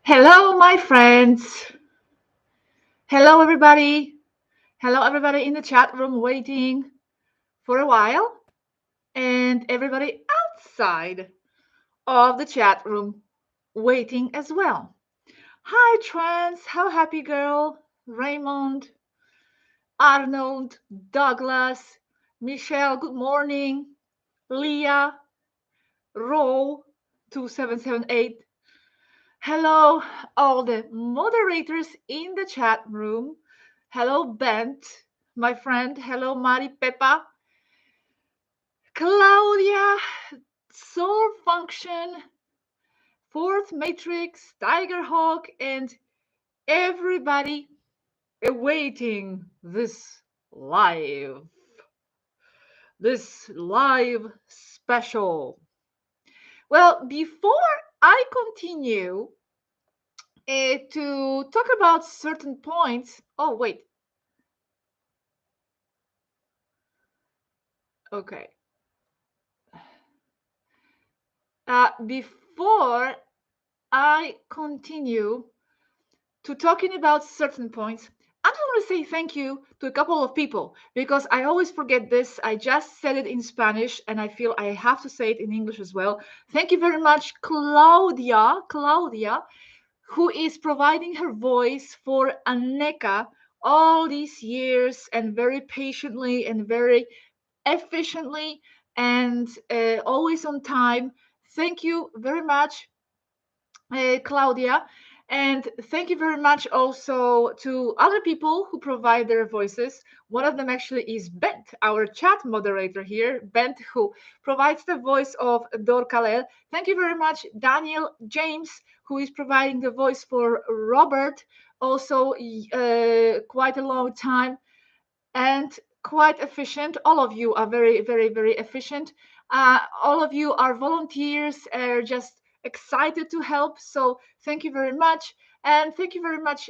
Hello, my friends. Hello, everybody. Hello, everybody in the chat room waiting for a while, and everybody outside of the chat room waiting as well. Hi, Trans. How happy girl? Raymond, Arnold, Douglas, Michelle, good morning. Leah, Ro, 2778. Hello, all the moderators in the chat room. Hello, Bent, my friend. Hello, Mari Pepa, Claudia, Soul Function, Fourth Matrix, Tiger Hawk, and everybody awaiting this live special. Well, before I continue to talk about certain points. Oh, wait. Okay. Before I continue to talking about certain points, I just want to say thank you to a couple of people because I always forget this. I just said it in Spanish and I feel I have to say it in English as well. Thank you very much, Claudia, who is providing her voice for Aneka all these years and very patiently and very efficiently and always on time. Thank you very much, Claudia. And thank you very much also to other people who provide their voices. One of them actually is Bent, our chat moderator here. Bent, who provides the voice of Dor Kalel. Thank you very much, Daniel James, who is providing the voice for Robert, also quite a long time and quite efficient. All of you are very, very, very efficient. All of you are volunteers, are just excited to help. So thank you very much. And thank you very much.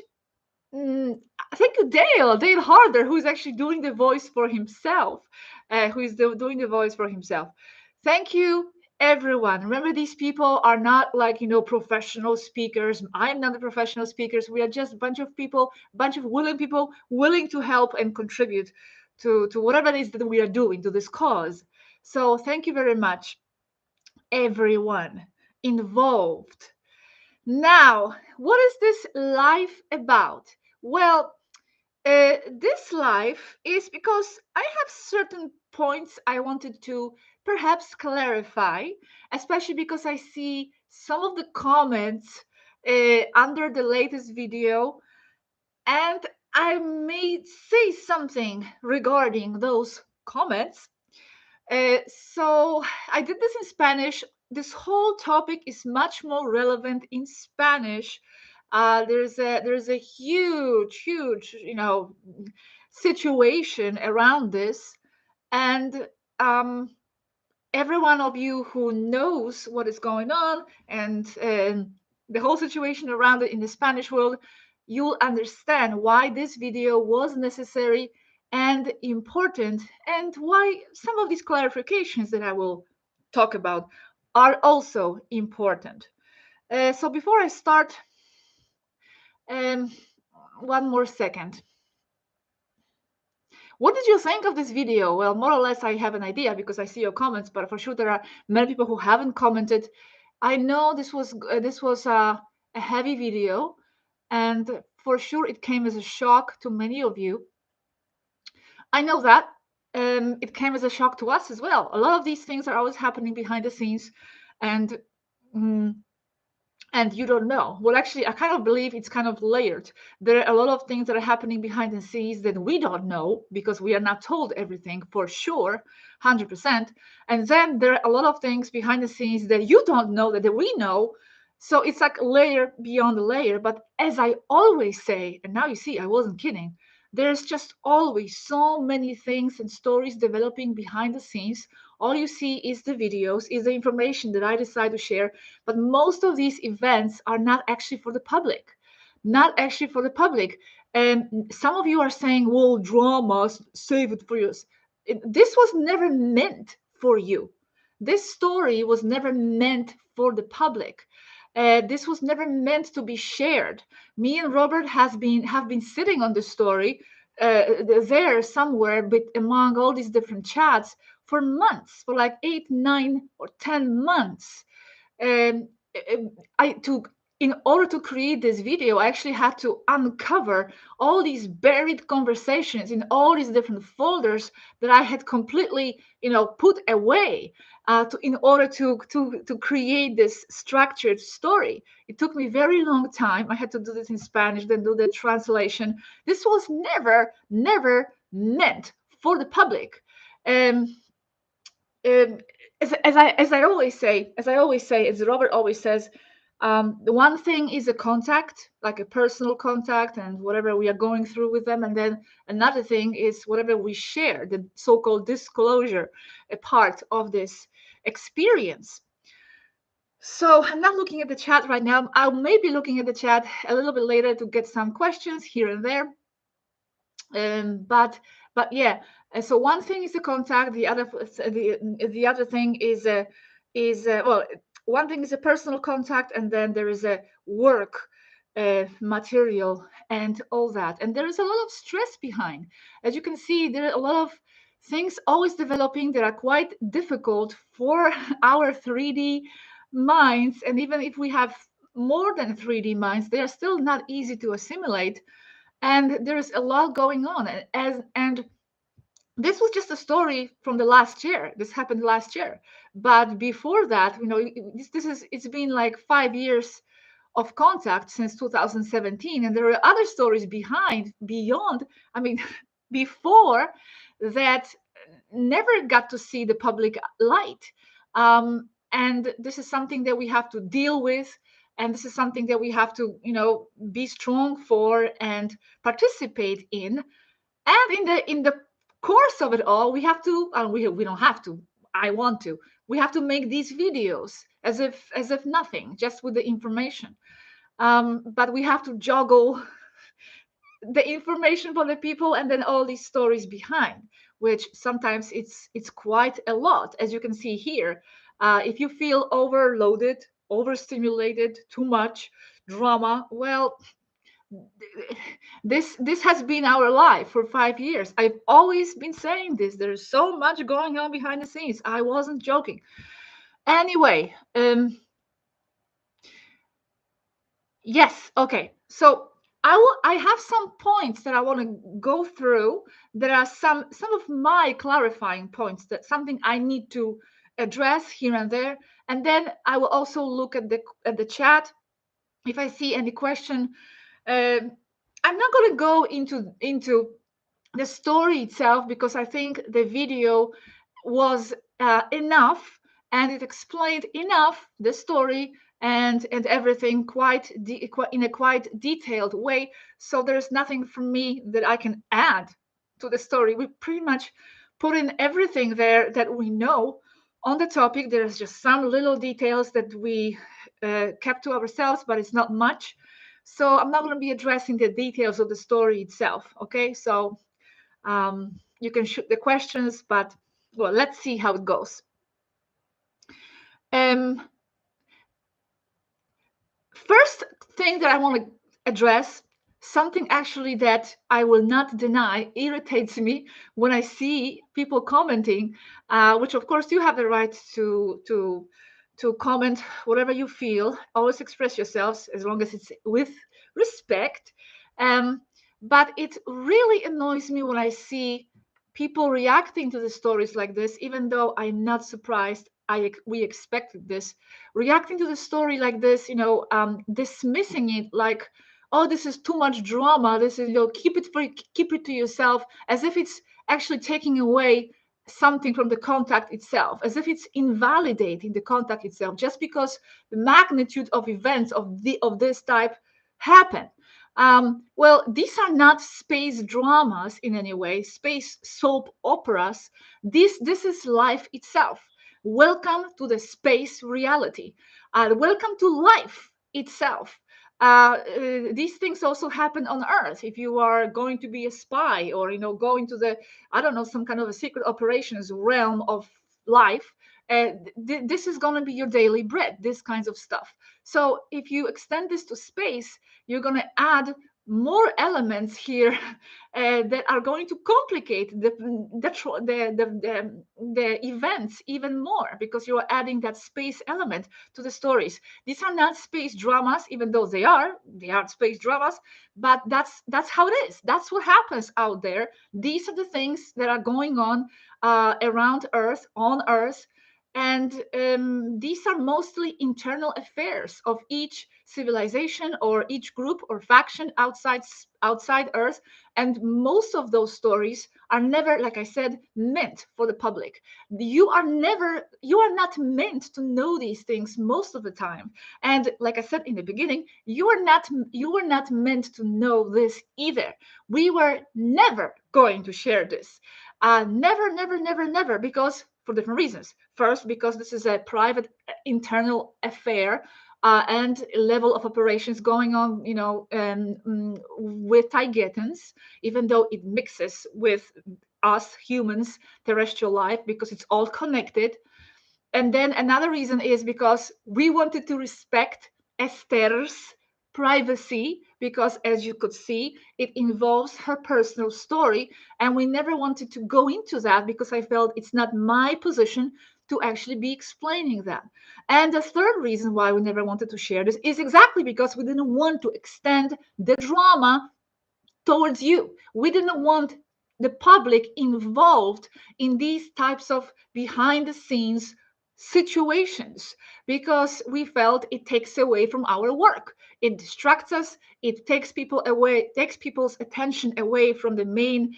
Thank you, Dale Harder, who is actually doing the voice for himself, doing the voice for himself. Thank you, everyone. Remember, these people are not like, professional speakers. I'm not a professional speakers. We are just a bunch of people, bunch of willing people willing to help and contribute to whatever it is that we are doing to this cause. So thank you very much, everyone involved. Now, what is this life about? Well, this life is because I have certain points I wanted to perhaps clarify, especially because I see some of the comments under the latest video, and I may say something regarding those comments. So I did this in Spanish. This whole topic is much more relevant in Spanish. There's a huge situation around this, and every one of you who knows what is going on and the whole situation around it in the Spanish world, you'll understand why this video was necessary and important, and why some of these clarifications that I will talk about are also important. So before I start, um, one more second. What did you think of this video? Well, more or less, I have an idea because I see your comments, but for sure there are many people who haven't commented. I know this was a heavy video, and for sure it came as a shock to many of you. I know that. It came as a shock to us as well. A lot of these things are always happening behind the scenes, and mm, and you don't know. Well, actually, I kind of believe it's kind of layered. There are a lot of things that are happening behind the scenes that we don't know because we are not told everything for sure, 100%. And then there are a lot of things behind the scenes that you don't know that we know. So it's like layer beyond the layer. But as I always say, and now you see, I wasn't kidding, there's just always so many things and stories developing behind the scenes. All you see is the videos, is the information that I decide to share, but most of these events are not actually for the public. Not actually for the public. And some of you are saying, well, drama, save it for us. This was never meant for you. This story was never meant for the public. This was never meant to be shared. Me and Robert have been sitting on the story there somewhere, but among all these different chats for months, for like 8, 9, or 10 months. um, I took In order to create this video, I actually had to uncover all these buried conversations in all these different folders that I had completely, put away, in order to create this structured story. It took me very long time. I had to do this in Spanish, then do the translation. This was never meant for the public. Um, um, as Robert always says, the one thing is a contact, like a personal contact, and whatever we are going through with them, and then another thing is whatever we share, the so-called disclosure, a part of this experience. So I'm not looking at the chat right now. I may be looking at the chat a little bit later to get some questions here and there. But yeah, so one thing is the contact, the other thing is well, one thing is a personal contact, and then there is a work material and all that, and there is a lot of stress behind. As you can see, there are a lot of things always developing that are quite difficult for our 3D minds, and even if we have more than 3D minds, they are still not easy to assimilate, and there's a lot going on. And this was just a story from the last year. This happened last year, but before that, it's been like 5 years of contact since 2017, and there are other stories beyond. I mean, before that, never got to see the public light. And this is something that we have to deal with, and this is something that we have to, be strong for and participate in. And in the course of it all, we have to. We don't have to. I want to. We have to make these videos as if nothing, just with the information. But we have to juggle the information for the people and then all these stories behind, which sometimes it's quite a lot, as you can see here. If you feel overloaded, overstimulated, too much drama, well, this has been our life for 5 years. I've always been saying this. There's so much going on behind the scenes. I wasn't joking. Anyway, yes, okay. So I have some points that I want to go through. There are some of my clarifying points, that something I need to address here and there, and then I will also look at the chat. If I see any question, I'm not going to go into the story itself, because I think the video was enough, and it explained enough the story and everything in a quite detailed way. So there's nothing from me that I can add to the story. We pretty much put in everything there that we know on the topic. There's just some little details that we kept to ourselves, but it's not much. So I'm not going to be addressing the details of the story itself. Okay, so you can shoot the questions, but well, let's see how it goes. First thing that I want to address, something actually that I will not deny irritates me when I see people commenting, which of course you have the right to comment whatever you feel. Always express yourselves as long as it's with respect. But it really annoys me when I see people reacting to the stories like this, even though I'm not surprised. We expected this, reacting to the story like this, dismissing it like, oh, this is too much drama. This is, keep it to yourself, as if it's actually taking away something from the contact itself, as if it's invalidating the contact itself, just because the magnitude of events of this type happen. Well, these are not space dramas in any way, space soap operas. This is life itself. Welcome to the space reality. Welcome to life itself. These things also happen on Earth. If you are going to be a spy, or going to the, I don't know, some kind of a secret operations realm of life, This is going to be your daily bread, this kinds of stuff. So if you extend this to space, you're going to add more elements here that are going to complicate the events even more, because you are adding that space element to the stories. These are not space dramas, even though they are space dramas, but that's how it is. That's what happens out there. These are the things that are going on around Earth, on Earth. And these are mostly internal affairs of each civilization or each group or faction outside Earth. And most of those stories are never, like I said, meant for the public. You are not meant to know these things most of the time. And like I said in the beginning, you were not meant to know this either. We were never going to share this. Never, never, never, never, because for different reasons. First, because this is a private internal affair and level of operations going on, with Taigetans, even though it mixes with us humans, terrestrial life, because it's all connected. And then another reason is because we wanted to respect Esther's privacy, because as you could see, it involves her personal story. And we never wanted to go into that because I felt it's not my position to actually be explaining that. And the third reason why we never wanted to share this is exactly because we didn't want to extend the drama towards you. We didn't want the public involved in these types of behind the scenes situations, because we felt it takes away from our work. It distracts us. It takes people's attention away from the main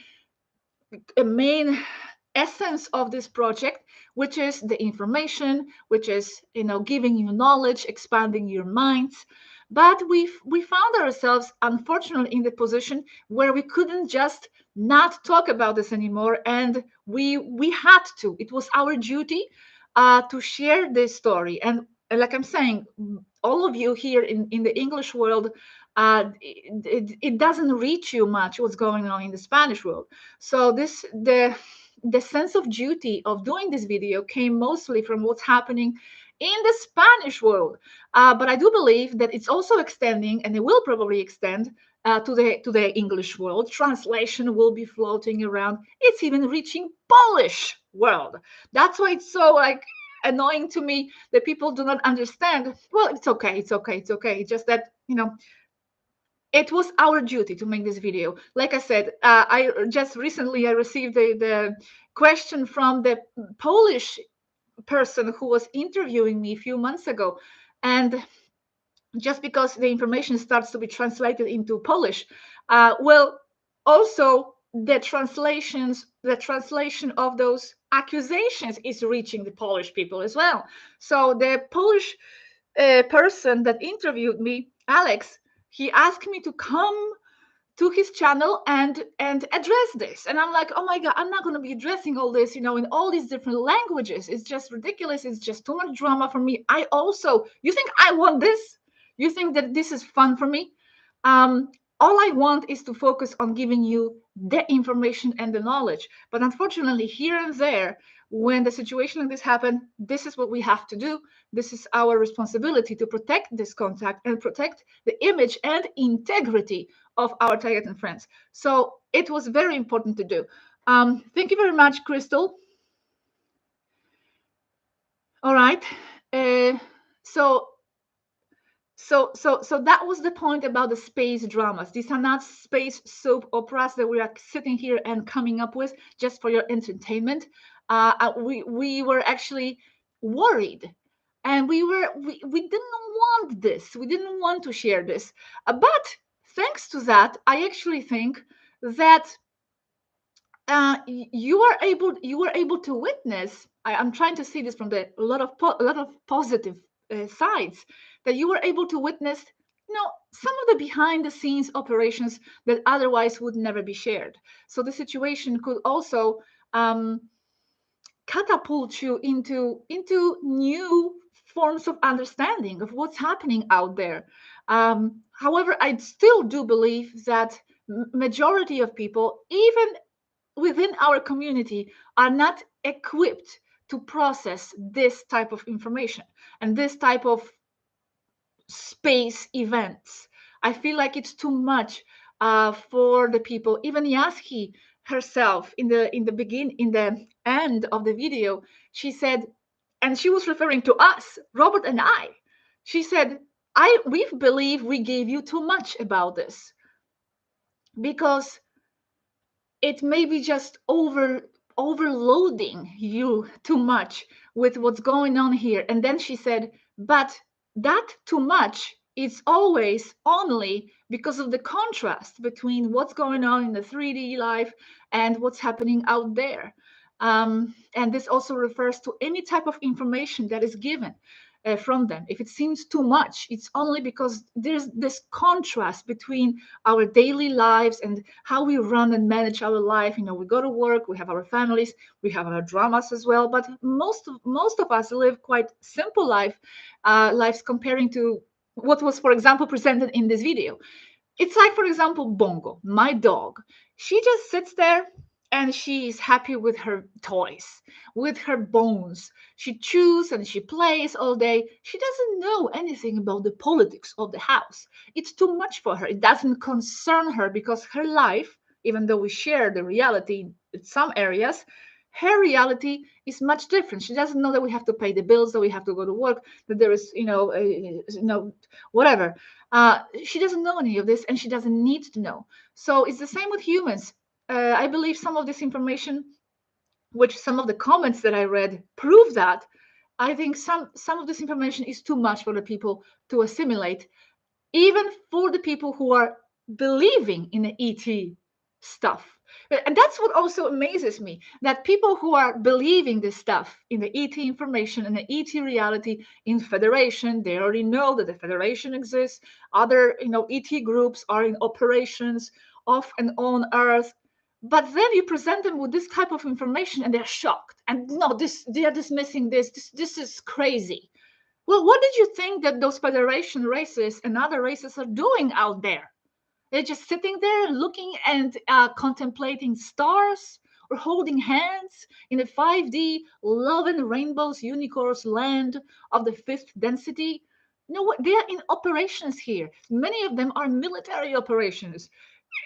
essence of this project, which is the information, which is giving you knowledge, expanding your minds. But we found ourselves, unfortunately, in the position where we couldn't just not talk about this anymore, and we had to. It was our duty to share this story. And like I'm saying, all of you here in the English world, it doesn't reach you much what's going on in the Spanish world. So the sense of duty of doing this video came mostly from what's happening in the Spanish world. But I do believe that it's also extending, and it will probably extend to the English world. Translation will be floating around. It's even reaching Polish world. That's why it's so annoying to me that people do not understand. Well, it's okay. It's just that, it was our duty to make this video. Like I said, I just recently I received the question from the Polish person who was interviewing me a few months ago, and just because the information starts to be translated into Polish, also the translation of those accusations is reaching the Polish people as well. So the Polish person that interviewed me, Alex, he asked me to come to his channel and address this. And I'm like, oh my God, I'm not going to be addressing all this, in all these different languages. It's just ridiculous. It's just too much drama for me. You think I want this? You think that this is fun for me? All I want is to focus on giving you the information and the knowledge. But unfortunately, here and there, when the situation like this happens, this is what we have to do. This is our responsibility to protect this contact and protect the image and integrity of our target and friends. So it was very important to do. Thank you very much, Crystal. All right. So that was the point about the space dramas. These are not space soap operas that we are sitting here and coming up with just for your entertainment. We were actually worried, and we didn't want this. We didn't want to share this. But thanks to that, I actually think that you were able to witness. I'm trying to see this from a lot of positive sides, that you were able to witness, some of the behind the scenes operations that otherwise would never be shared. So the situation could also catapult you into new forms of understanding of what's happening out there. However, I still do believe that majority of people, even within our community, are not equipped to process this type of information and this type of space events. I feel like it's too much for the people. Even Yaski herself, in the end of the video, she said, and she was referring to us, Robert and I. She said, we believe we gave you too much about this because it may be just overloading you too much with what's going on here. And then she said, but that too much is always only because of the contrast between what's going on in the 3D life and what's happening out there. And this also refers to any type of information that is given from them. If it seems too much, it's only because there's this contrast between our daily lives and how we run and manage our life. You know, we go to work, we have our families, we have our dramas as well. But most of us live quite simple lives comparing to what was, for example, presented in this video. It's like, for example, Bongo, my dog. She just sits there and she is happy with her toys, with her bones. She chews and she plays all day. She doesn't know anything about the politics of the house. It's too much for her. It doesn't concern her because her life, even though we share the reality in some areas, her reality is much different. She doesn't know that we have to pay the bills, that we have to go to work, that there is, whatever. She doesn't know any of this, and she doesn't need to know. So it's the same with humans. I believe some of this information, which some of the comments that I read prove that. I think some of this information is too much for the people to assimilate, even for the people who are believing in the ET stuff. And that's what also amazes me, that people who are believing this stuff in the ET information and the ET reality in Federation, they already know that the Federation exists. Other, ET groups are in operations off and on Earth. But then you present them with this type of information and they're shocked. And no, they are dismissing this. This is crazy. Well, what did you think that those Federation races and other races are doing out there? They're just sitting there looking and contemplating stars or holding hands in a 5D love and rainbows unicorns land of the fifth density. No, they are in operations here. Many of them are military operations.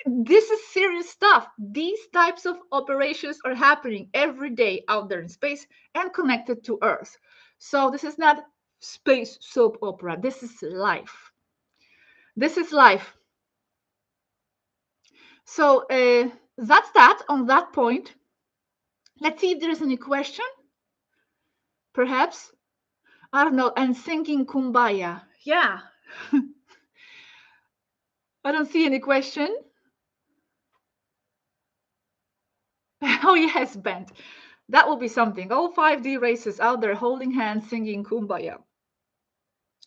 This is serious stuff. These types of operations are happening every day out there in space and connected to Earth. So this is not space soap opera. This is life. This is life. So that's that on that point. Let's see if there is any question. Perhaps. I don't know. And singing Kumbaya. Yeah. I don't see any question. Oh, yes, Bent. That will be something. All 5D races out there holding hands, singing Kumbaya.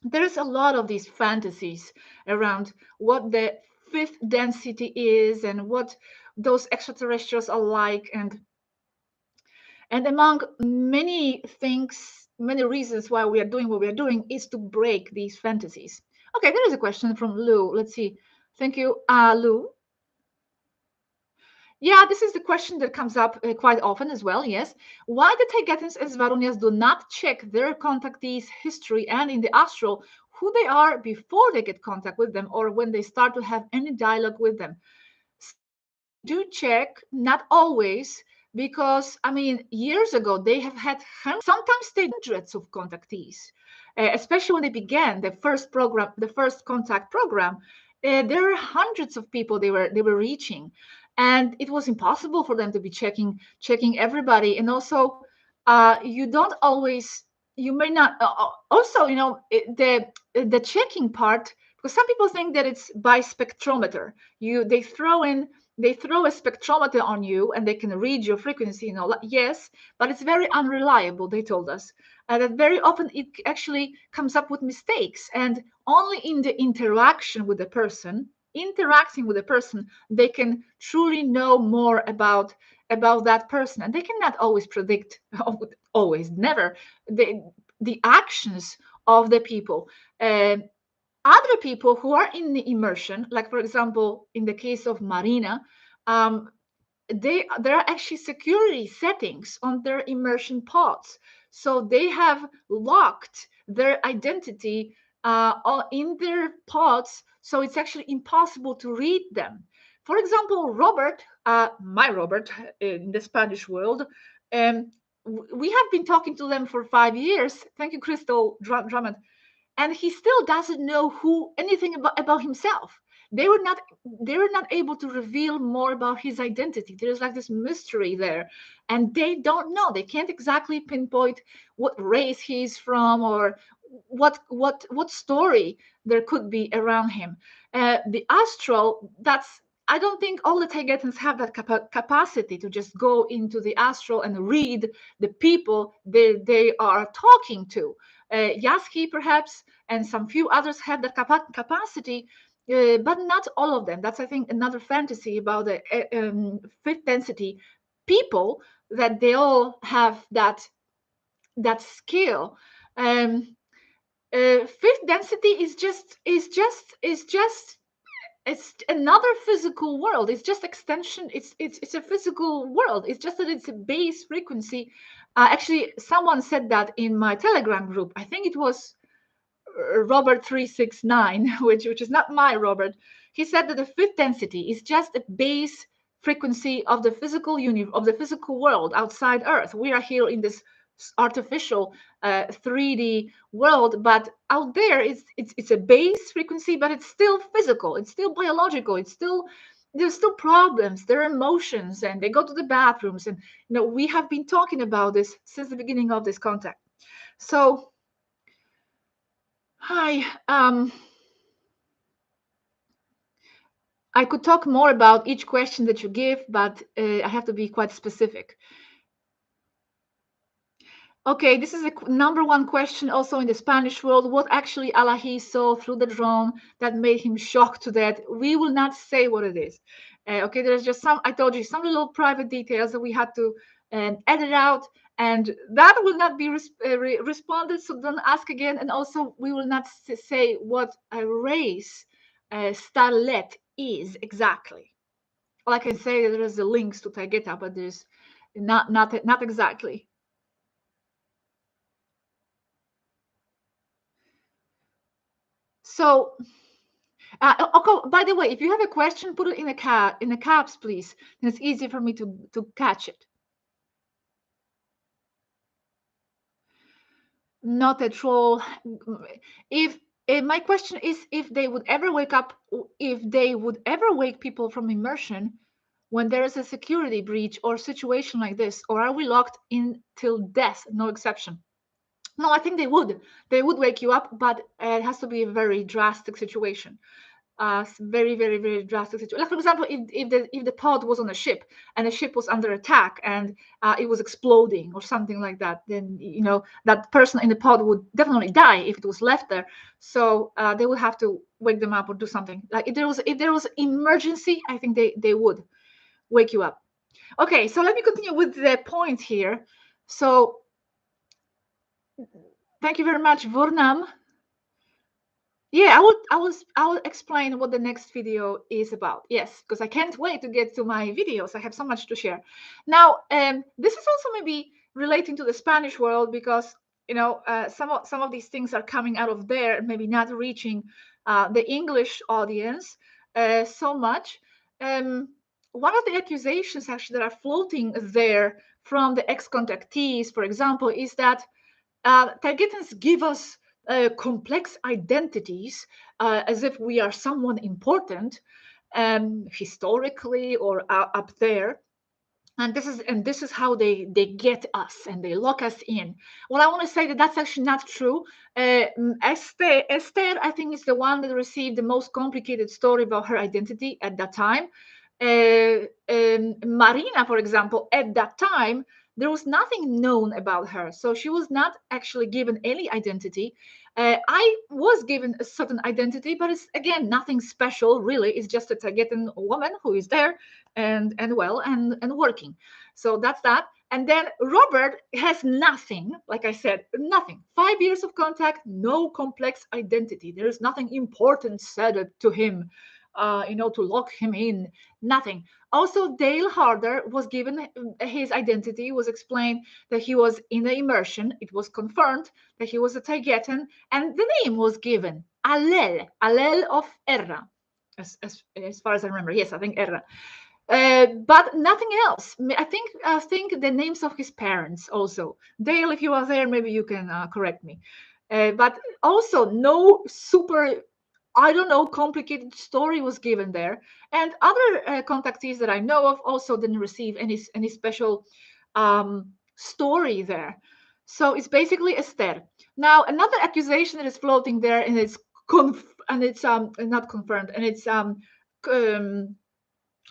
There's a lot of these fantasies around what the fifth density is and what those extraterrestrials are like. And among many things, many reasons why we are doing what we are doing is to break these fantasies. Okay, there is a question from Lou. Let's see. Thank you, Lou. Yeah, this is the question that comes up quite often as well, yes. Why the Taigetans and Svarunias do not check their contactees' history and in the astral who they are before they get contact with them or when they start to have any dialogue with them? Do check, not always, because I mean, years ago they have had sometimes hundreds of contactees, especially when they began the first program, the first contact program. There were hundreds of people they were reaching, and it was impossible for them to be checking everybody. And also, you don't always, you may not. Also, the checking part, because some people think that it's by spectrometer. They throw a spectrometer on you and they can read your frequency and all that. Yes, but it's very unreliable, they told us. That very often it actually comes up with mistakes. And only in the interaction with the person, interacting with the person, they can truly know more about that person. And they cannot always predict, always, never, the actions of the people. Other people who are in the immersion, like for example, in the case of Marina, there are actually security settings on their immersion pods, so they have locked their identity in their pods, so it's actually impossible to read them. For example, Robert, my Robert, in the Spanish world, um, we have been talking to them for 5 years. Thank you, Crystal Drummond, and he still doesn't know who anything about himself. They were not able to reveal more about his identity. There's like this mystery there, and they don't know. They can't exactly pinpoint what race he's from, or what story there could be around him. The astral, that's, I don't think all the Taygetans have that capacity to just go into the astral and read the people they are talking to. Yaski, perhaps, and some few others have that capacity, but not all of them. That's, I think, another fantasy about the fifth density people, that they all have that skill. Fifth density is just it's another physical world. It's just extension. It's a physical world. It's just that it's a base frequency. Actually, someone said that in my Telegram group. I think it was Robert 369, which is not my Robert. He said that the fifth density is just a base frequency of the physical of the physical world outside Earth. We are here in this artificial 3D world, but out there it's a base frequency, but it's still physical. It's still biological. There's still problems. There are emotions, and they go to the bathrooms, and we have been talking about this since the beginning of this contact. So hi. I could talk more about each question that you give, but I have to be quite specific. Okay, this is a number one question also in the Spanish world. What actually Alahi saw through the drone that made him shocked to death? We will not say what it is. Okay, there's just I told you, some little private details that we had to edit out, and that will not be responded, so don't ask again. And also, we will not say what a race starlet is exactly. All I can say is there is the links to Taygeta, but there's not exactly. So, okay, by the way, if you have a question, put it in the caps, please. And it's easy for me to catch it. Not a troll. If my question is if they would ever wake people from immersion when there is a security breach or situation like this, or are we locked in till death, no exception? No, I think they would. They would wake you up, but it has to be a very drastic situation. Very, very, very drastic situation. Like, for example, if the pod was on a ship and the ship was under attack and it was exploding or something like that, then that person in the pod would definitely die if it was left there. So they would have to wake them up or do something. Like if there was emergency, I think they would wake you up. Okay, so let me continue with the point here. So thank you very much, Vurnam. Yeah, I will explain what the next video is about. Yes, because I can't wait to get to my videos. I have so much to share. Now, this is also maybe relating to the Spanish world, because some of these things are coming out of there, maybe not reaching the English audience so much. One of the accusations actually that are floating there from the ex-contactees, for example, is that Targetans give us complex identities as if we are someone important historically or up there. And this is how they get us and they lock us in. Well, I want to say that that's actually not true. Esther, I think, is the one that received the most complicated story about her identity at that time. Marina, for example, at that time, there was nothing known about her, so she was not actually given any identity. I was given a certain identity, but it's again nothing special, really. It's just a Tagetan woman who is there and working. So that's that. And then Robert has nothing, like I said, nothing. 5 years of contact, no complex identity. There is nothing important said to him to lock him in. Nothing. Also, Dale Harder was given his identity, was explained that he was in the immersion. It was confirmed that he was a Taigetan, and the name was given Alel of Erra, as far as I remember. Yes, I think Erra. But nothing else. I think the names of his parents also. Dale, if you are there, maybe you can correct me. But also no super, I don't know, complicated story was given there. And other contactees that I know of also didn't receive any special story there. So it's basically Esther. Now another accusation that is floating there, and it's not confirmed, and it's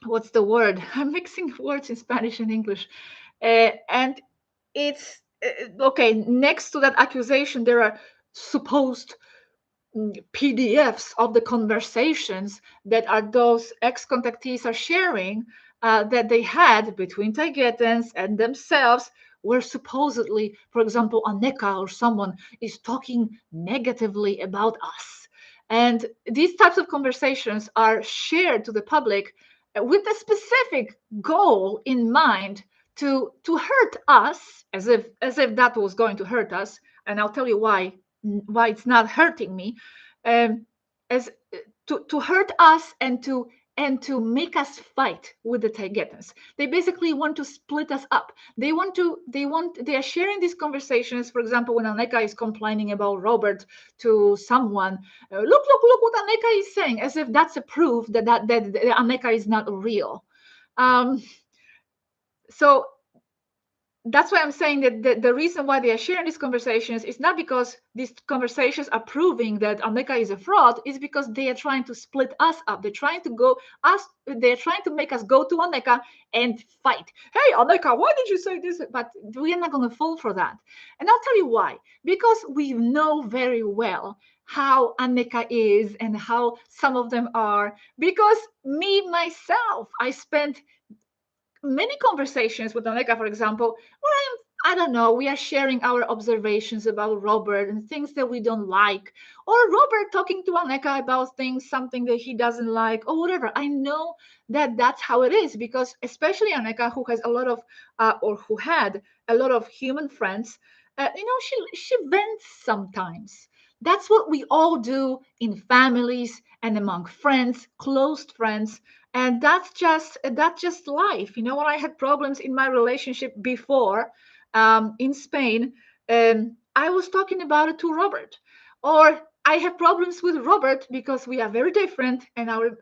what's the word? I'm mixing words in Spanish and English. And it's okay. Next to that accusation, there are supposed PDFs of the conversations that are those ex-contactees are sharing that they had between Taigetans and themselves, where supposedly, for example, Aneka or someone is talking negatively about us. And these types of conversations are shared to the public with a specific goal in mind to hurt us, as if that was going to hurt us. And I'll tell you why it's not hurting me, um, as to hurt us and to make us fight with the Taigetans. They basically want to split us up. They are sharing these conversations. For example, when Aneka is complaining about Robert to someone, look what Aneka is saying, as if that's a proof that Aneka is not real. Um, so that's why I'm saying that the reason why they are sharing these conversations is not because these conversations are proving that Aneka is a fraud, is because they are trying to split us up. They're trying to make us go to Aneka and fight. Hey, Aneka, why did you say this? But we are not going to fall for that. And I'll tell you why. Because we know very well how Aneka is and how some of them are. Because me, myself, I spent many conversations with Aneka, for example, where I don't know, we are sharing our observations about Robert and things that we don't like, or Robert talking to Aneka about things, something that he doesn't like, or whatever. I know that that's how it is, because especially Aneka, who has a lot of, or who had a lot of human friends, she vents sometimes. That's what we all do in families and among friends, close friends, and that's just life. When I had problems in my relationship before, in Spain, I was talking about it to Robert. Or I have problems with Robert because we are very different and our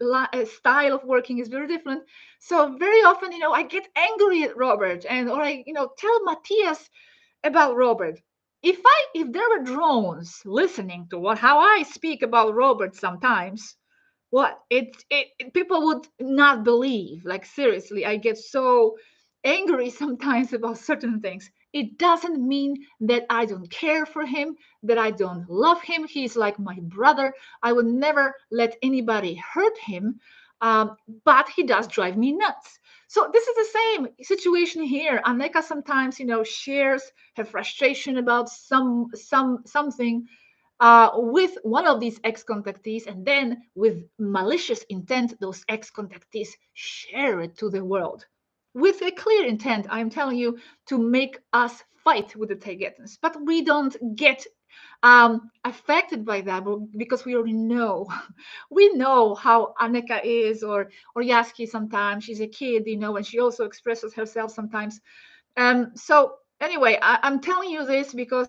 style of working is very different. So very often, I get angry at Robert, or I tell Matthias about Robert. If there were drones listening to how I speak about Robert sometimes, what people would not believe. Like, seriously, I get so angry sometimes about certain things. It doesn't mean that I don't care for him, that I don't love him. He's like my brother. I would never let anybody hurt him, but he does drive me nuts. So this is the same situation here. Aneka sometimes shares her frustration about something with one of these ex-contactees, and then with malicious intent, those ex-contactees share it to the world with a clear intent, I'm telling you, to make us fight with the Taigetans. But we don't get affected by that, because we already know. We know how Aneka is, or Yaski sometimes. She's a kid, and she also expresses herself sometimes. So anyway, I'm telling you this because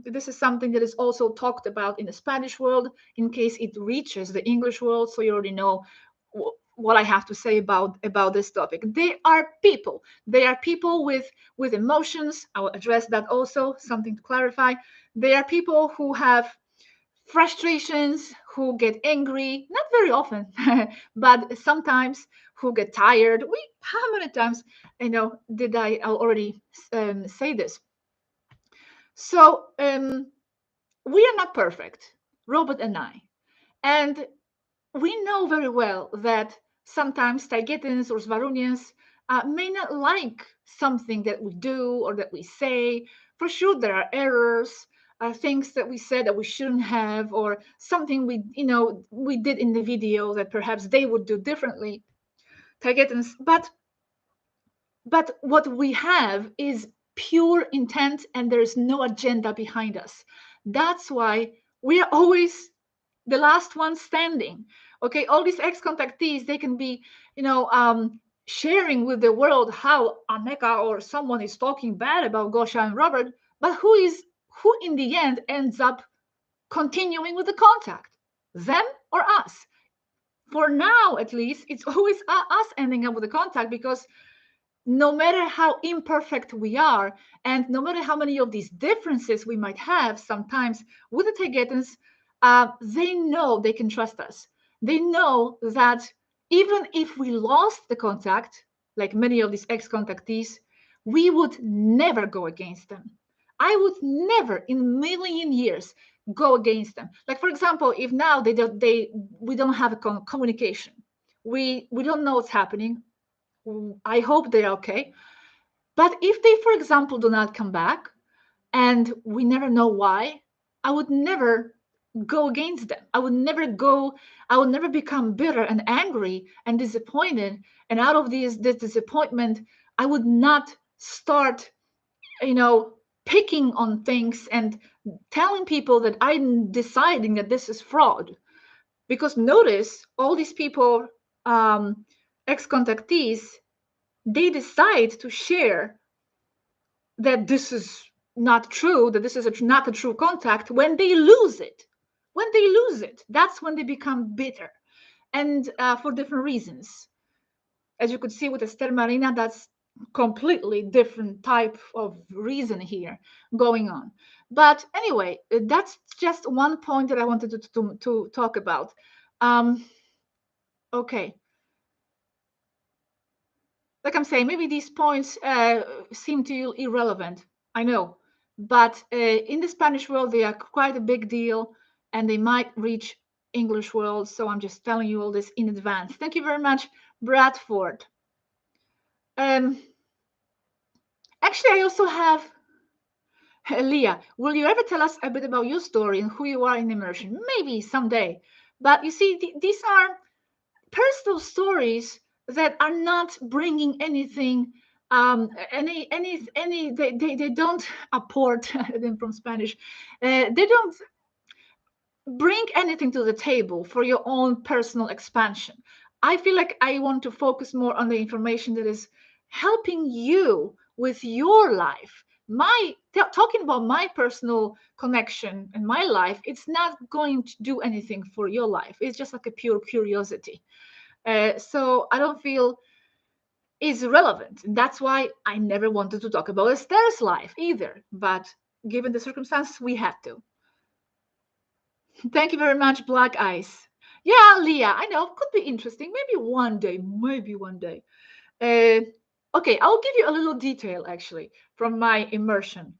this is something that is also talked about in the Spanish world, in case it reaches the English world, so you already know what I have to say about this topic. They are people. They are people with emotions. I will address that also, something to clarify. They are people who have frustrations, who get angry, not very often, but sometimes, who get tired. How many times did I already say this? So we are not perfect, Robert and I. And we know very well that sometimes Taigetans or Svarunians may not like something that we do or that we say. For sure, there are errors. things that we said that we shouldn't have, or something we did in the video that perhaps they would do differently. Targetans, but what we have is pure intent, and there's no agenda behind us. That's why we are always the last one standing. Okay, all these ex-contactees, they can be, sharing with the world how Aneka or someone is talking bad about Gosia and Robert, but who in the end ends up continuing with the contact? Them or us? For now, at least, it's always us ending up with the contact, because no matter how imperfect we are, and no matter how many of these differences we might have sometimes with the Tagetans, they know they can trust us. They know that even if we lost the contact, like many of these ex-contactees, we would never go against them. I would never in a million years go against them. Like, for example, if now we don't have a communication, we don't know what's happening. I hope they're okay. But if they, for example, do not come back and we never know why, I would never go against them. I would never become bitter and angry and disappointed. And out of this disappointment, I would not start, picking on things and telling people that I'm deciding that this is fraud. Because notice all these people, ex-contactees, they decide to share that this is not true, that this is not a true contact when they lose it. When they lose it, that's when they become bitter, and for different reasons. As you could see with Esther Marina, that's completely different type of reason here going on. But anyway, that's just one point that I wanted to talk about. Okay. Like I'm saying, maybe these points seem to you irrelevant. I know, but in the Spanish world, they are quite a big deal, and they might reach English world. So I'm just telling you all this in advance. Thank you very much, Bradford. Actually, I also have Leah. Will you ever tell us a bit about your story and who you are in immersion? Maybe someday. But you see, these are personal stories that are not bringing anything, they don't apport them from Spanish, they don't bring anything to the table for your own personal expansion. I feel like I want to focus more on the information that is helping you with your life. Talking about my personal connection and my life, it's not going to do anything for your life. It's just like a pure curiosity. So I don't feel is relevant. And that's why I never wanted to talk about Esther's life either. But given the circumstances, we had to. Thank you very much, Black Ice. Yeah, Leah, I know, could be interesting. Maybe one day, maybe one day. Okay, I'll give you a little detail actually from my immersion.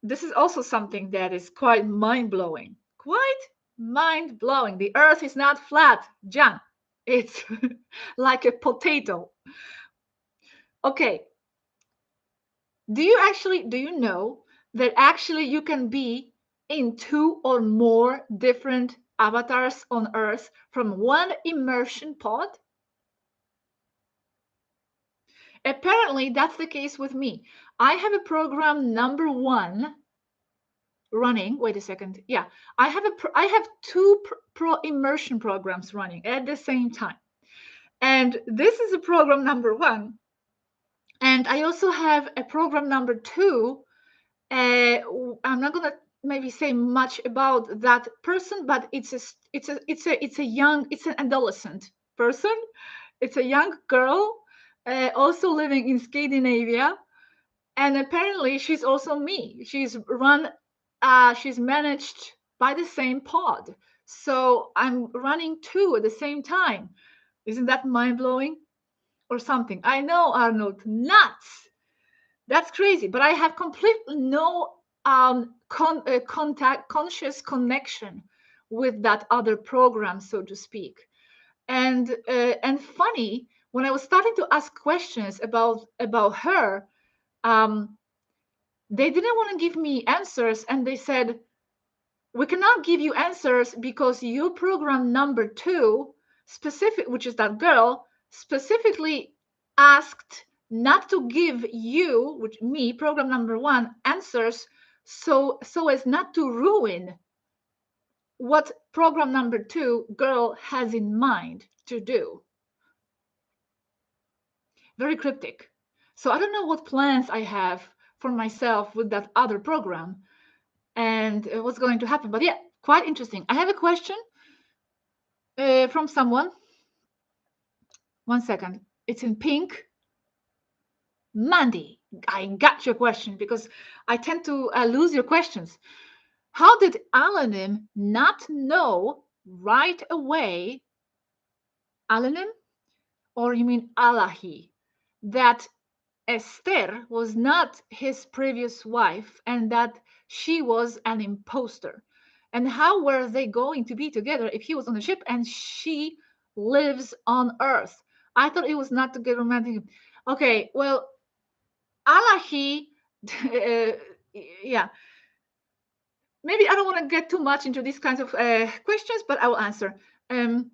This is also something that is quite mind-blowing. Quite mind-blowing. The earth is not flat, Jan. It's like a potato. Okay. Do you know that actually you can be in 2 or more different avatars on Earth from one immersion pod? Apparently, that's the case with me. I have a program number 1 running. Wait a second. Yeah, I have 2 pro immersion programs running at the same time. And this is a program number 1. And I also have a program number 2. I'm not gonna maybe say much about that person, but it's an adolescent person. It's a young girl, also living in Scandinavia, and apparently she's also me. She's managed by the same pod, so I'm running 2 at the same time. Isn't that mind blowing, or something? I know, Arnold, nuts. That's crazy, but I have completely no conscious connection with that other program, so to speak. And funny, when I was starting to ask questions about her, They didn't want to give me answers, and they said, we cannot give you answers because you program number 2 specific, which is that girl, specifically asked not to give you, which me, program number 1, answers, so as not to ruin what program number 2 girl has in mind to do. Very cryptic. So I don't know what plans I have for myself with that other program and what's going to happen. But yeah, quite interesting. I have a question from someone. One second. It's in pink. Mandy, I got your question because I tend to lose your questions. How did Alanim not know right away, Alanim, or you mean Alahi, that Esther was not his previous wife and that she was an imposter? And how were they going to be together if he was on the ship and she lives on Earth? I thought it was not to get romantic. Okay, well, Alahi, yeah, maybe I don't want to get too much into these kinds of questions, but I will answer. Alahi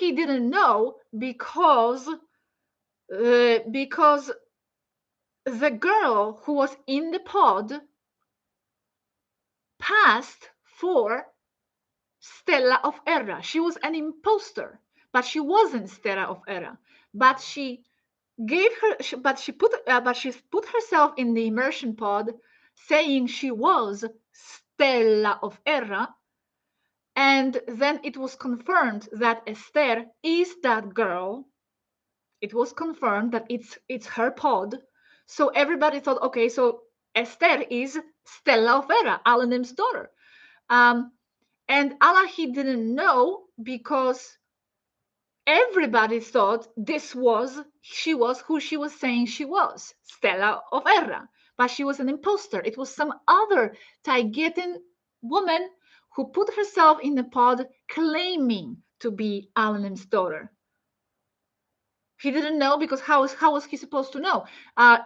didn't know because the girl who was in the pod passed for Stella of Erra. She was an imposter, but she wasn't Stella of Erra. But she she put herself in the immersion pod, saying she was Stella of Erra, and then it was confirmed that Esther is that girl. It was confirmed that it's her pod. So everybody thought, okay, so Esther is Stella of Erra, Alanim's daughter. And Alahi didn't know because everybody thought she was who she was saying she was, Stella of Erra. But she was an imposter. It was some other Taigetan woman who put herself in the pod claiming to be Alanim's daughter. He didn't know because how was he supposed to know?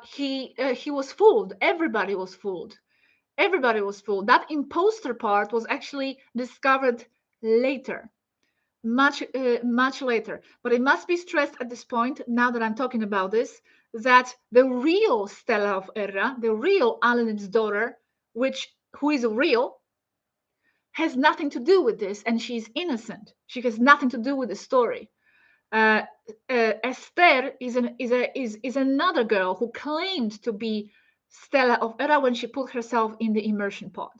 He was fooled. Everybody was fooled. Everybody was fooled. That imposter part was actually discovered later, much later. But it must be stressed at this point, now that I'm talking about this, that the real Stella of Erra, the real Alanim's daughter, who is real, has nothing to do with this, and she's innocent. She has nothing to do with the story. Esther is another girl who claimed to be Stella of Erra when she put herself in the immersion pod.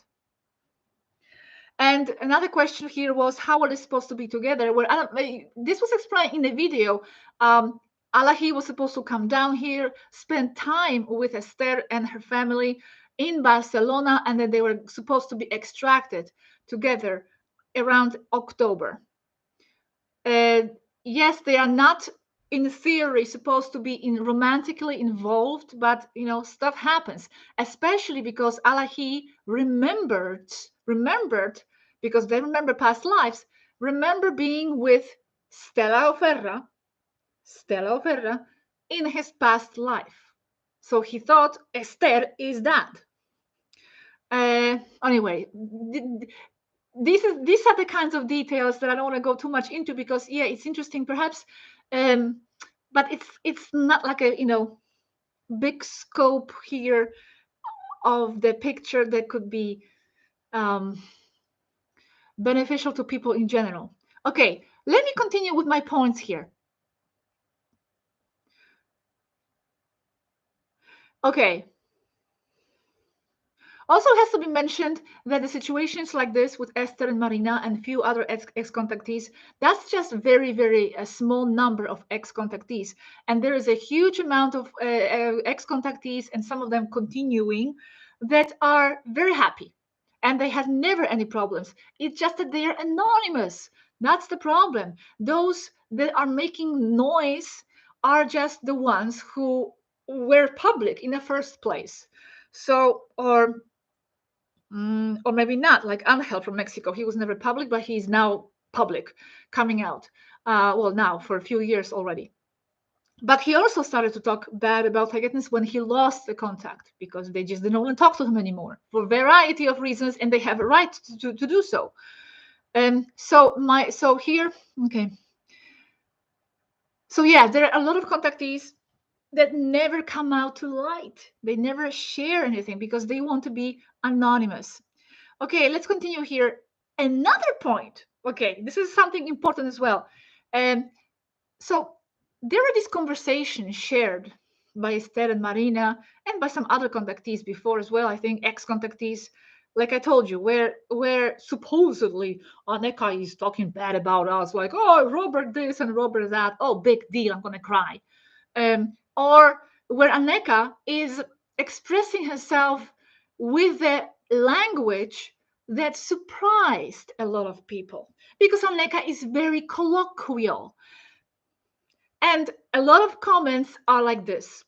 And another question here was, how are they supposed to be together? Well, this was explained in the video. Alahi was supposed to come down here, spend time with Esther and her family in Barcelona, and then they were supposed to be extracted together around October. Yes, they are not in theory supposed to be romantically involved, but stuff happens, especially because Alahi remembered because they remember past lives, remember being with Stella of Erra in his past life. So he thought Esther is that. Anyway, these are the kinds of details that I don't want to go too much into because it's interesting perhaps, but it's not like a big scope here of the picture that could be beneficial to people in general. Okay, let me continue with my points here. Okay. Also, it has to be mentioned that the situations like this with Esther and Marina and a few other ex-contactees, that's just very, very a small number of ex-contactees. And there is a huge amount of ex-contactees, and some of them continuing, that are very happy. And they had never any problems. It's just that they are anonymous. That's the problem. Those that are making noise are just the ones who were public in the first place. So, or maybe not, like Angel from Mexico. He was never public, but he's now public, coming out. Well, now for a few years already. But he also started to talk bad about Taygetans when he lost the contact, because they just didn't want to talk to him anymore for a variety of reasons, and they have a right to do so. So here, okay. So yeah, there are a lot of contactees that never come out to light. They never share anything because they want to be anonymous. Okay, let's continue here. Another point. Okay, this is something important as well. So there are these conversations shared by Esther and Marina and by some other contactees before as well. I think ex-contactees, like I told you, where supposedly Aneka is talking bad about us, like, oh, Robert this and Robert that. Oh, big deal, I'm gonna cry. Or where Aneka is expressing herself with the language that surprised a lot of people, because Aneka is very colloquial. And a lot of comments are like this: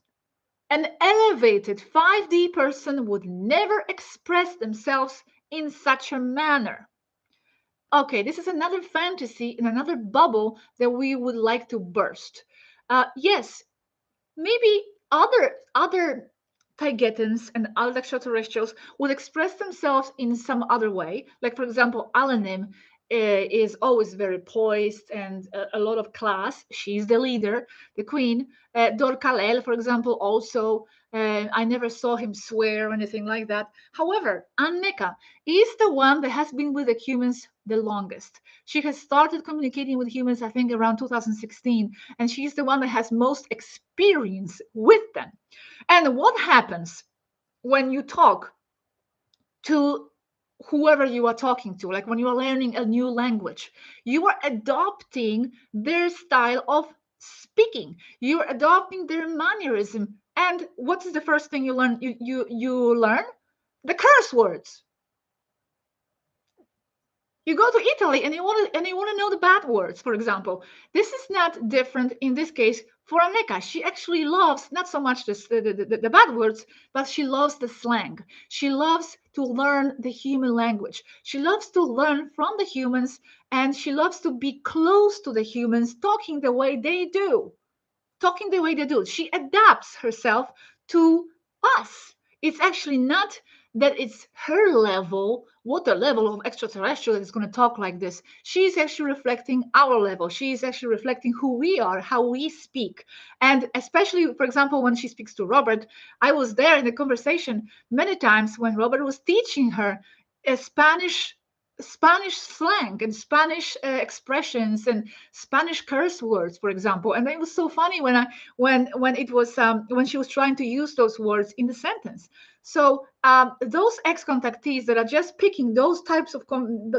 an elevated 5D person would never express themselves in such a manner. Okay, this is another fantasy in another bubble that we would like to burst. Yes, maybe other Taygetans and other extraterrestrials would express themselves in some other way. Like, for example, Alanim is always very poised and a lot of class. She's the leader, the queen. Dor Kalel, for example, also. I never saw him swear or anything like that. However, Anneka is the one that has been with the humans the longest. She has started communicating with humans, I think, around 2016, and she's the one that has most experience with them. And what happens when you talk to whoever you are talking to, like when you are learning a new language, you are adopting their style of speaking, you're adopting their mannerism. And what is the first thing you learn? You learn the curse words. You go to Italy and you want to know the bad words, for example. This is not different in this case for Aneka. She actually loves not so much the bad words, but she loves the slang. She loves to learn the human language. She loves to learn from the humans, and she loves to be close to the humans, talking the way they do. Talking the way they do. She adapts herself to us. It's actually not that it's her level, what the level of extraterrestrial is going to talk like this. She's actually reflecting our level. She's actually reflecting who we are, how we speak. And especially, for example, when she speaks to Robert, I was there in the conversation many times when Robert was teaching her a Spanish slang and Spanish expressions and Spanish curse words, for example. And it was so funny when it was when she was trying to use those words in the sentence. So those ex-contactees that are just picking those types of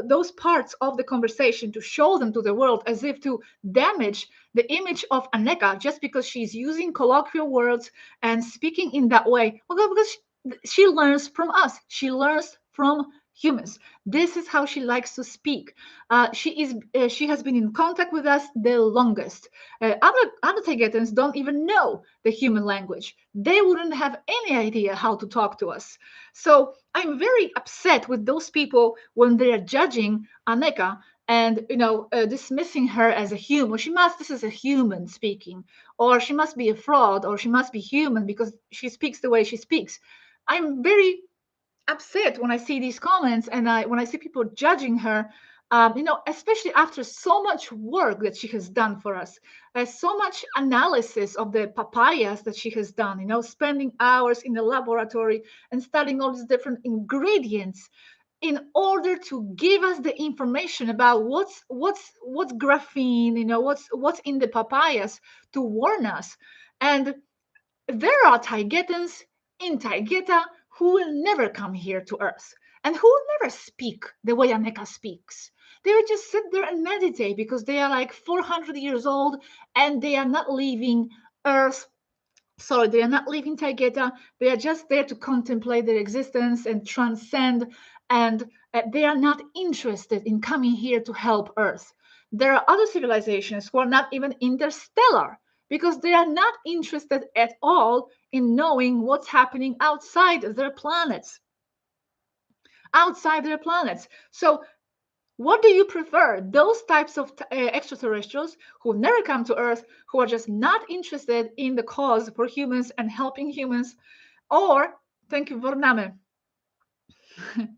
those parts of the conversation to show them to the world as if to damage the image of Aneka just because she's using colloquial words and speaking in that way. Well, because she learns from us. She learns from humans. This is how she likes to speak. She has been in contact with us the longest. Other Taygetans don't even know the human language. They wouldn't have any idea how to talk to us. So I'm very upset with those people when they are judging Aneka and dismissing her as a human. This is a human speaking, or she must be a fraud, or she must be human because she speaks the way she speaks. I'm very upset when I see these comments and when I see people judging her, especially after so much work that she has done for us, so much analysis of the papayas that she has done, spending hours in the laboratory and studying all these different ingredients in order to give us the information about what's graphene, what's in the papayas to warn us. And there are Taygetans in Taygeta who will never come here to Earth and who will never speak the way Aneka speaks. They will just sit there and meditate because they are like 400 years old and they are not leaving Earth. Sorry, they are not leaving Taygeta. They are just there to contemplate their existence and transcend, and they are not interested in coming here to help Earth. There are other civilizations who are not even interstellar because they are not interested at all in knowing what's happening outside their planets. Outside their planets. So What do you prefer? Those types of extraterrestrials who never come to Earth, who are just not interested in the cause for humans and helping humans, or, thank you, Vorname,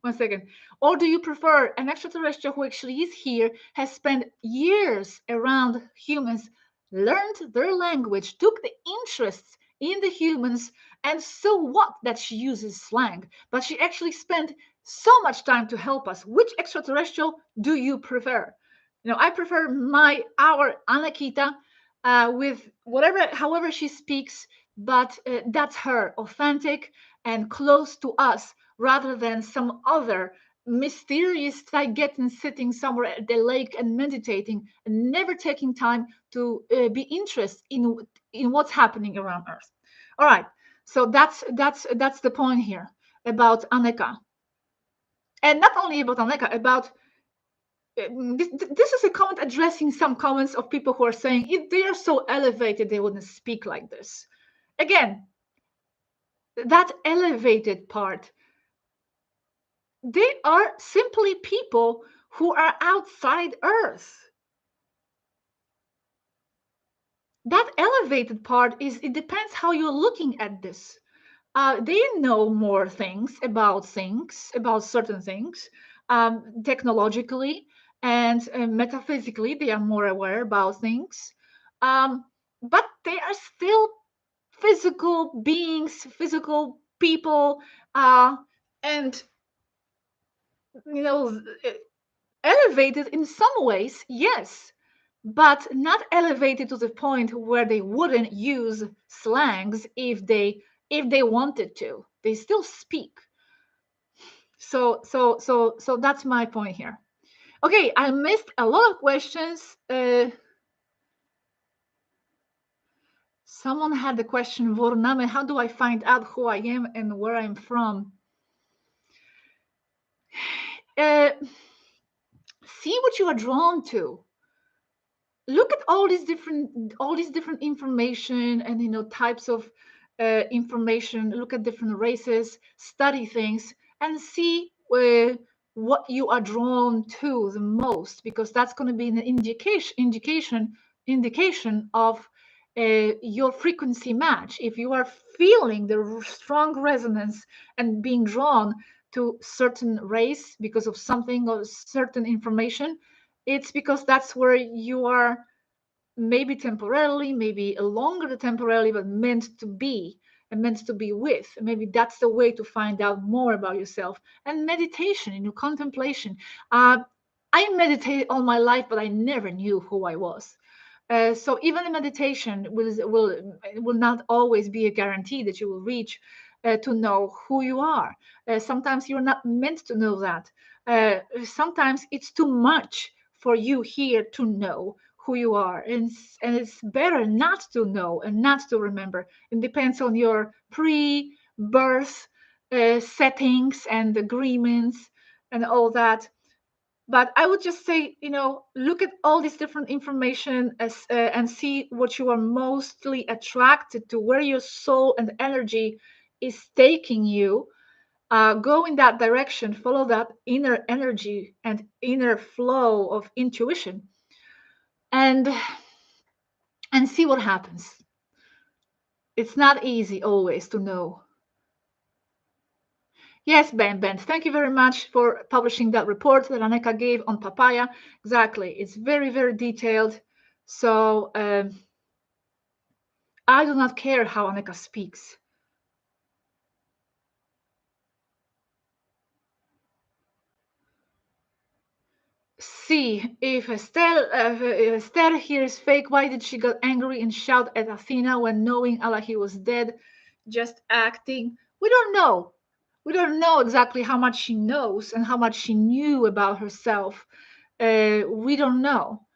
1 second. Or do you prefer an extraterrestrial who actually is here, has spent years around humans, learned their language, took the interests in the humans, and so what that she uses slang, but she actually spent so much time to help us? Which extraterrestrial do you prefer? I prefer our Anakita, with whatever, however she speaks, but that's her, authentic and close to us, rather than some other mysterious Tibetan sitting somewhere at the lake and meditating and never taking time to be interested in what's happening around Earth. All right, so that's the point here about Aneka, and not only about Aneka, about this is a comment addressing some comments of people who are saying if they are so elevated they wouldn't speak like this. Again, that elevated part, they are simply people who are outside Earth. That elevated part is, it depends how you're looking at this. They know more things, about certain things, technologically and metaphysically. They are more aware about things, but they are still physical beings, physical people, and you know elevated in some ways, yes, but not elevated to the point where they wouldn't use slangs if they wanted to. They still speak. So that's my point here. Okay, I missed a lot of questions. Someone had the question, Vorname, how do I find out who I am and where I'm from? See what you are drawn to. Look at all these different information and types of information. Look at different races, study things, and see what you are drawn to the most, because that's going to be an indication of your frequency match. If you are feeling the strong resonance and being drawn to certain race because of something or certain information, it's because that's where you are, maybe temporarily, maybe longer temporarily, but meant to be and meant to be with. Maybe that's the way to find out more about yourself. And meditation, contemplation. I meditated all my life, but I never knew who I was. So even the meditation will not always be a guarantee that you will reach to know who you are. Sometimes you're not meant to know that. Sometimes it's too much for you here to know who you are, and it's better not to know and not to remember. It depends on your pre-birth settings and agreements and all that. But I would just say, look at all this different information and see what you are mostly attracted to, where your soul and energy is taking you. Go in that direction, follow that inner energy and inner flow of intuition, and see what happens. It's not easy always to know. Yes, Ben, thank you very much for publishing that report that Aneka gave on papaya. Exactly. It's very, very detailed. So I do not care how Aneka speaks. See, if Esther here is fake, why did she get angry and shout at Athena when knowing Allahi was dead? Just acting. We don't know. We don't know exactly how much she knows and how much she knew about herself. We don't know.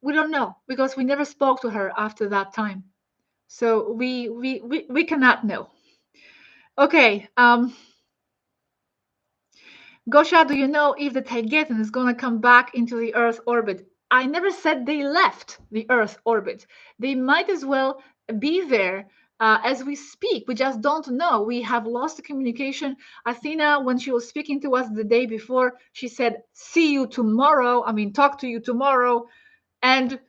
We don't know because we never spoke to her after that time. So we cannot know. Okay. Gosia, do you know if the Tibetan is going to come back into the Earth orbit? I never said they left the Earth orbit. They might as well be there as we speak. We just don't know. We have lost the communication. Athena, when she was speaking to us the day before, she said, see you tomorrow. I mean, talk to you tomorrow. And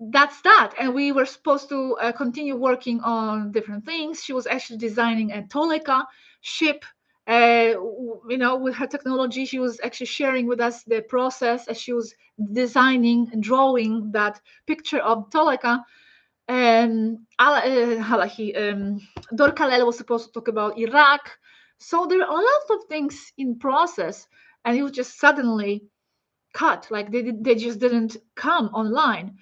that's that. And we were supposed to continue working on different things. She was actually designing a Toleka ship. With her technology, she was actually sharing with us the process as she was designing and drawing that picture of Toleka. Dorkalel was supposed to talk about Iraq. So there are a lot of things in process, and it was just suddenly cut. Like they just didn't come online.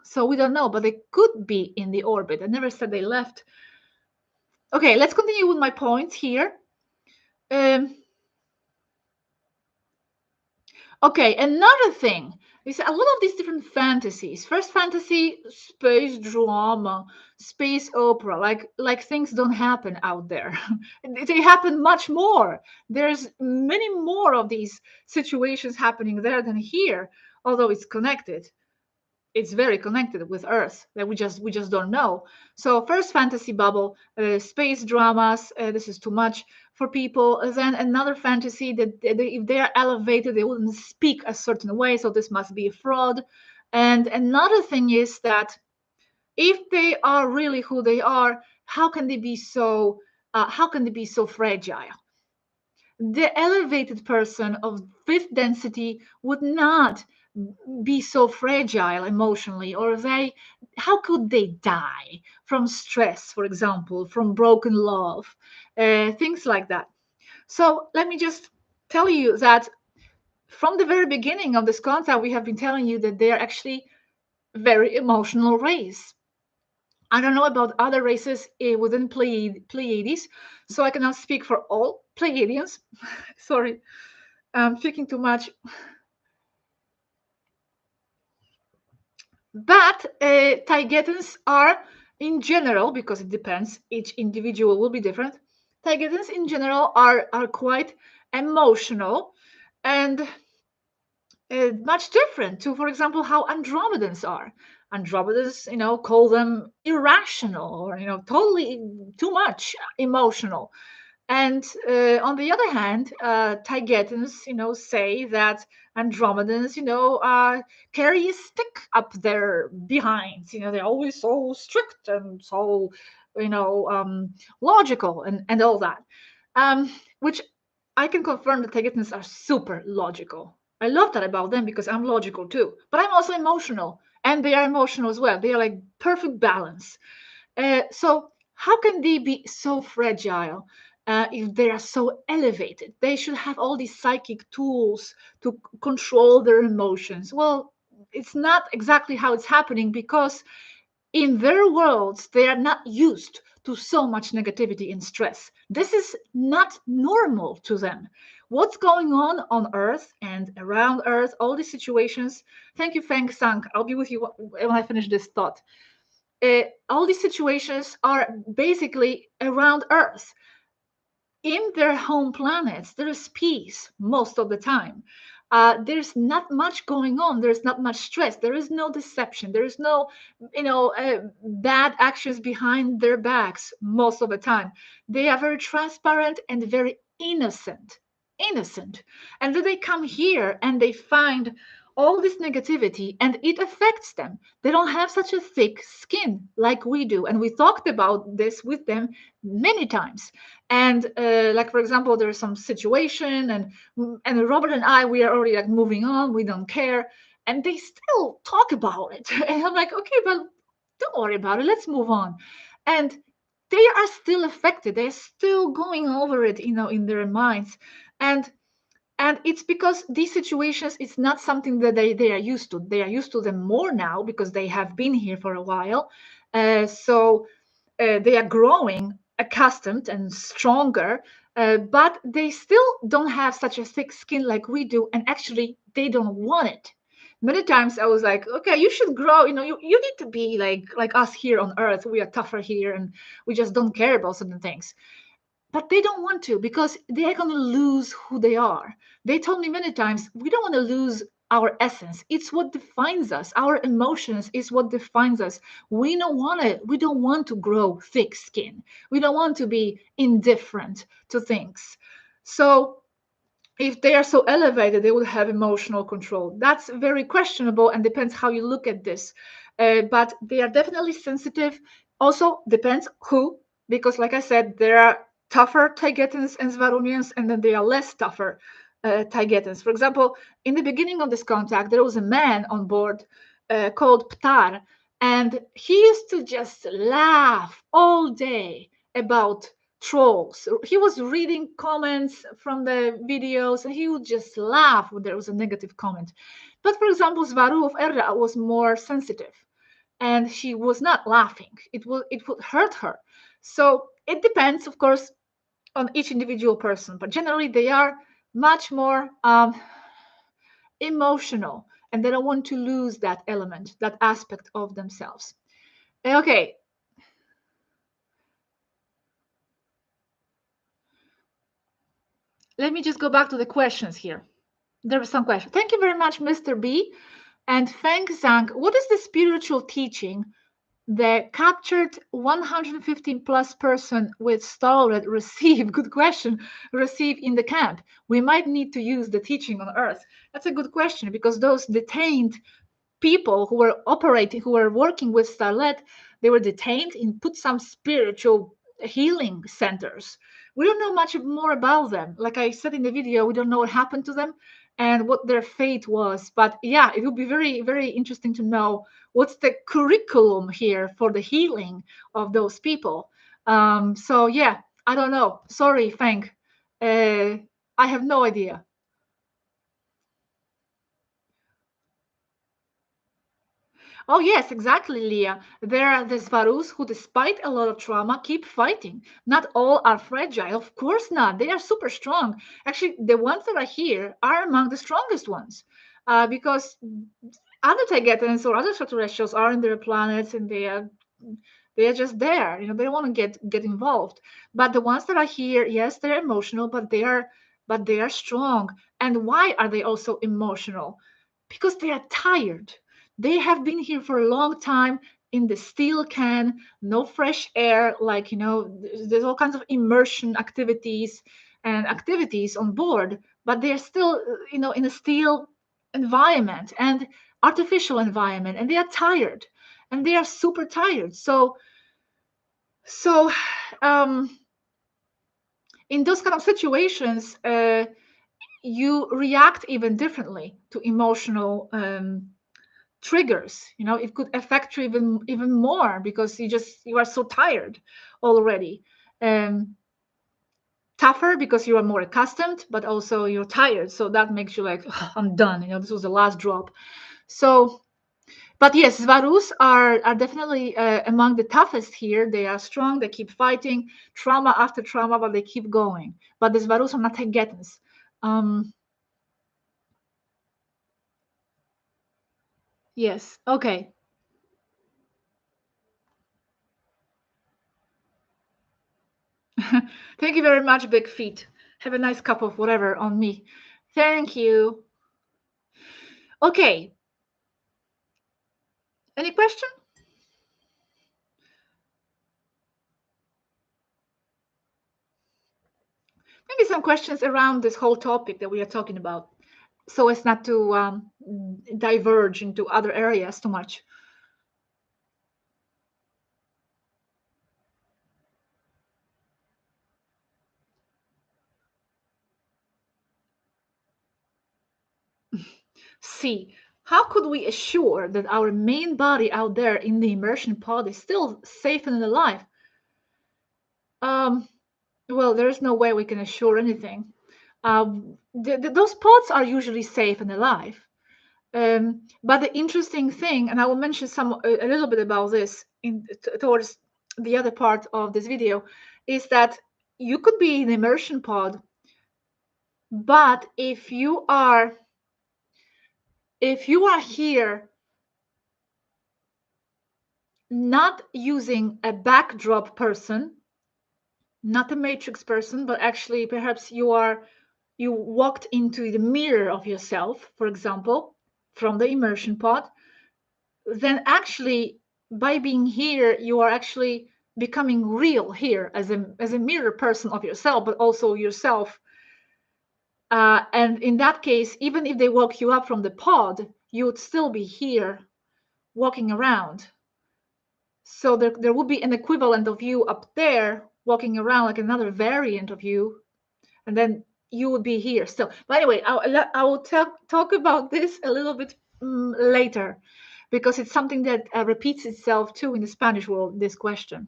So we don't know, but they could be in the orbit. I never said they left. Okay, let's continue with my points here. Okay, another thing is a lot of these different fantasies. First fantasy, space drama, space opera, like things don't happen out there. They happen much more. There's many more of these situations happening there than here, although it's connected. It's very connected with Earth that we just don't know. So first fantasy bubble, space dramas. This is too much for people. Then another fantasy that if they are elevated, they wouldn't speak a certain way. So this must be a fraud. And another thing is that if they are really who they are, how can they be so? How can they be so fragile? The elevated person of fifth density would not be so fragile emotionally, or how could they die from stress, for example, from broken love, things like that. So let me just tell you that from the very beginning of this concept, we have been telling you that they are actually very emotional race. I don't know about other races within Pleiades, so I cannot speak for all Pleiadians. Sorry, I'm speaking too much. But Taigetans are, in general, because it depends, each individual will be different. Taigetans, in general, are quite emotional and much different to, for example, how Andromedans are. Andromedans, call them irrational or, totally too much emotional. And on the other hand, Taigetans, say that Andromedans, carry a stick up their behinds. They're always so strict and so, logical and all that. Which I can confirm that Taigetans are super logical. I love that about them because I'm logical too. But I'm also emotional, and they are emotional as well. They are like perfect balance. So how can they be so fragile? If they are so elevated, they should have all these psychic tools to control their emotions. Well, it's not exactly how it's happening because in their worlds, they are not used to so much negativity and stress. This is not normal to them. What's going on Earth and around Earth, all these situations. Thank you, Feng Sang. I'll be with you when I finish this thought. All these situations are basically around Earth. In their home planets, there is peace most of the time. There's not much going on. There's not much stress. There is no deception. There is no, bad actions behind their backs most of the time. They are very transparent and very innocent. Innocent. And then they come here and they find all this negativity and it affects them. They don't have such a thick skin like we do. And we talked about this with them many times. And like, for example, there's some situation and Robert and I, we are already like moving on. We don't care. And they still talk about it. And I'm like, okay, but don't worry about it. Let's move on. And they are still affected. They're still going over it, in their minds. And it's because these situations, it's not something that they are used to. They are used to them more now because they have been here for a while. So they are growing accustomed and stronger, but they still don't have such a thick skin like we do. And actually, they don't want it. Many times I was like, okay, you should grow. You need to be like us here on Earth. We are tougher here and we just don't care about certain things. But they don't want to because they're going to lose who they are. They told me many times, we don't want to lose our essence. It's what defines us. Our emotions is what defines us. We don't want to grow thick skin. We don't want to be indifferent to things. So if they are so elevated, they will have emotional control. That's very questionable and depends how you look at this. But they are definitely sensitive. Also depends who, because like I said, there are tougher Taigetans and Svarunians, and then there are less tougher Taigetans. For example, in the beginning of this contact, there was a man on board called Ptar, and he used to just laugh all day about trolls. He was reading comments from the videos and he would just laugh when there was a negative comment. But for example, Svaru of Erra was more sensitive and she was not laughing. It would hurt her. So it depends, of course, on each individual person, but generally they are much more emotional and they don't want to lose that element, that aspect of themselves. Okay, let me just go back to the questions here. There was some question. Thank you very much, Mr. B. And Feng Zhang, what is the spiritual teaching the captured 115 plus person with Stalred receive? Good question. Receive in the camp. We might need to use the teaching on Earth. That's a good question because those detained people who were working with Starlet, they were detained and put some spiritual healing centers. We don't know much more about them. Like I said in the video, we don't know what happened to them and what their fate was. But yeah, it would be very, very interesting to know what's the curriculum here for the healing of those people. So yeah, I don't know. Sorry, Feng. I have no idea. Oh, yes, exactly, Leah. There are the Svarus who, despite a lot of trauma, keep fighting. Not all are fragile. Of course not. They are super strong. Actually, the ones that are here are among the strongest ones because other Taigetans or other extraterrestrials are in their planets and they are just there. You know, they don't want to get involved. But the ones that are here, yes, they're emotional, but they are strong. And why are they also emotional? Because they are tired. They have been here for a long time in the steel can, no fresh air, like, there's all kinds of immersion activities and activities on board, but they're still, in a steel environment and artificial environment, and they are tired and they are super tired. So in those kind of situations, you react even differently to emotional triggers. It could affect you even more because you are so tired already. Tougher because you are more accustomed, but also you're tired, so that makes you like, "Ugh, I'm done, this was the last drop." So but yes, Svarus are definitely among the toughest here. They are strong, they keep fighting trauma after trauma, but they keep going. But the Svarus are not Taigetans. Yes, okay. Thank you very much, Big Feet. Have a nice cup of whatever on me. Thank you. Okay. Any question? Maybe some questions around this whole topic that we are talking about, so as not to diverge into other areas too much. C. How could we assure that our main body out there in the immersion pod is still safe and alive? Well, there's no way we can assure anything. Those pods are usually safe and alive. But the interesting thing, and I will mention a little bit about this towards the other part of this video, is that you could be in immersion pod, but if you are here not using a backdrop person, not a matrix person, but actually perhaps you walked into the mirror of yourself, for example, from the immersion pod, then actually by being here, you are actually becoming real here as a mirror person of yourself, but also yourself. And in that case, even if they woke you up from the pod, you would still be here walking around. So there would be an equivalent of you up there walking around, like another variant of you, and then you would be here still. But anyway, I will talk about this a little bit later, because it's something that repeats itself too in the Spanish world, this question.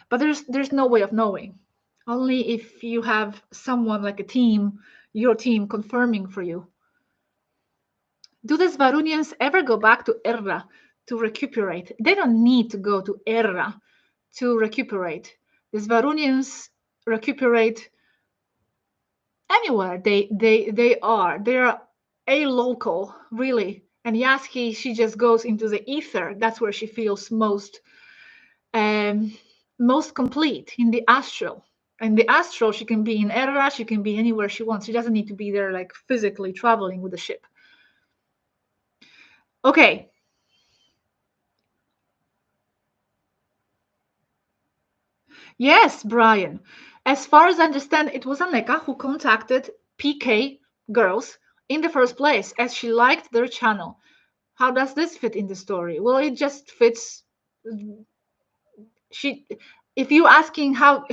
But there's no way of knowing. Only if you have someone like a team, your team, confirming for you. Do the Svarunians ever go back to Erra to recuperate? They don't need to go to Erra to recuperate. The Svarunians recuperate anywhere they are. They're a local, really. And Yaski, she just goes into the ether. That's where she feels most complete, in the astral. In the astral, she can be in Erra, she can be anywhere she wants. She doesn't need to be there, like physically traveling with the ship. Okay. Yes, Brian. As far as I understand, it was Aneka who contacted PK girls in the first place, as she liked their channel. How does this fit in the story? Well, it just fits. She, if you asking how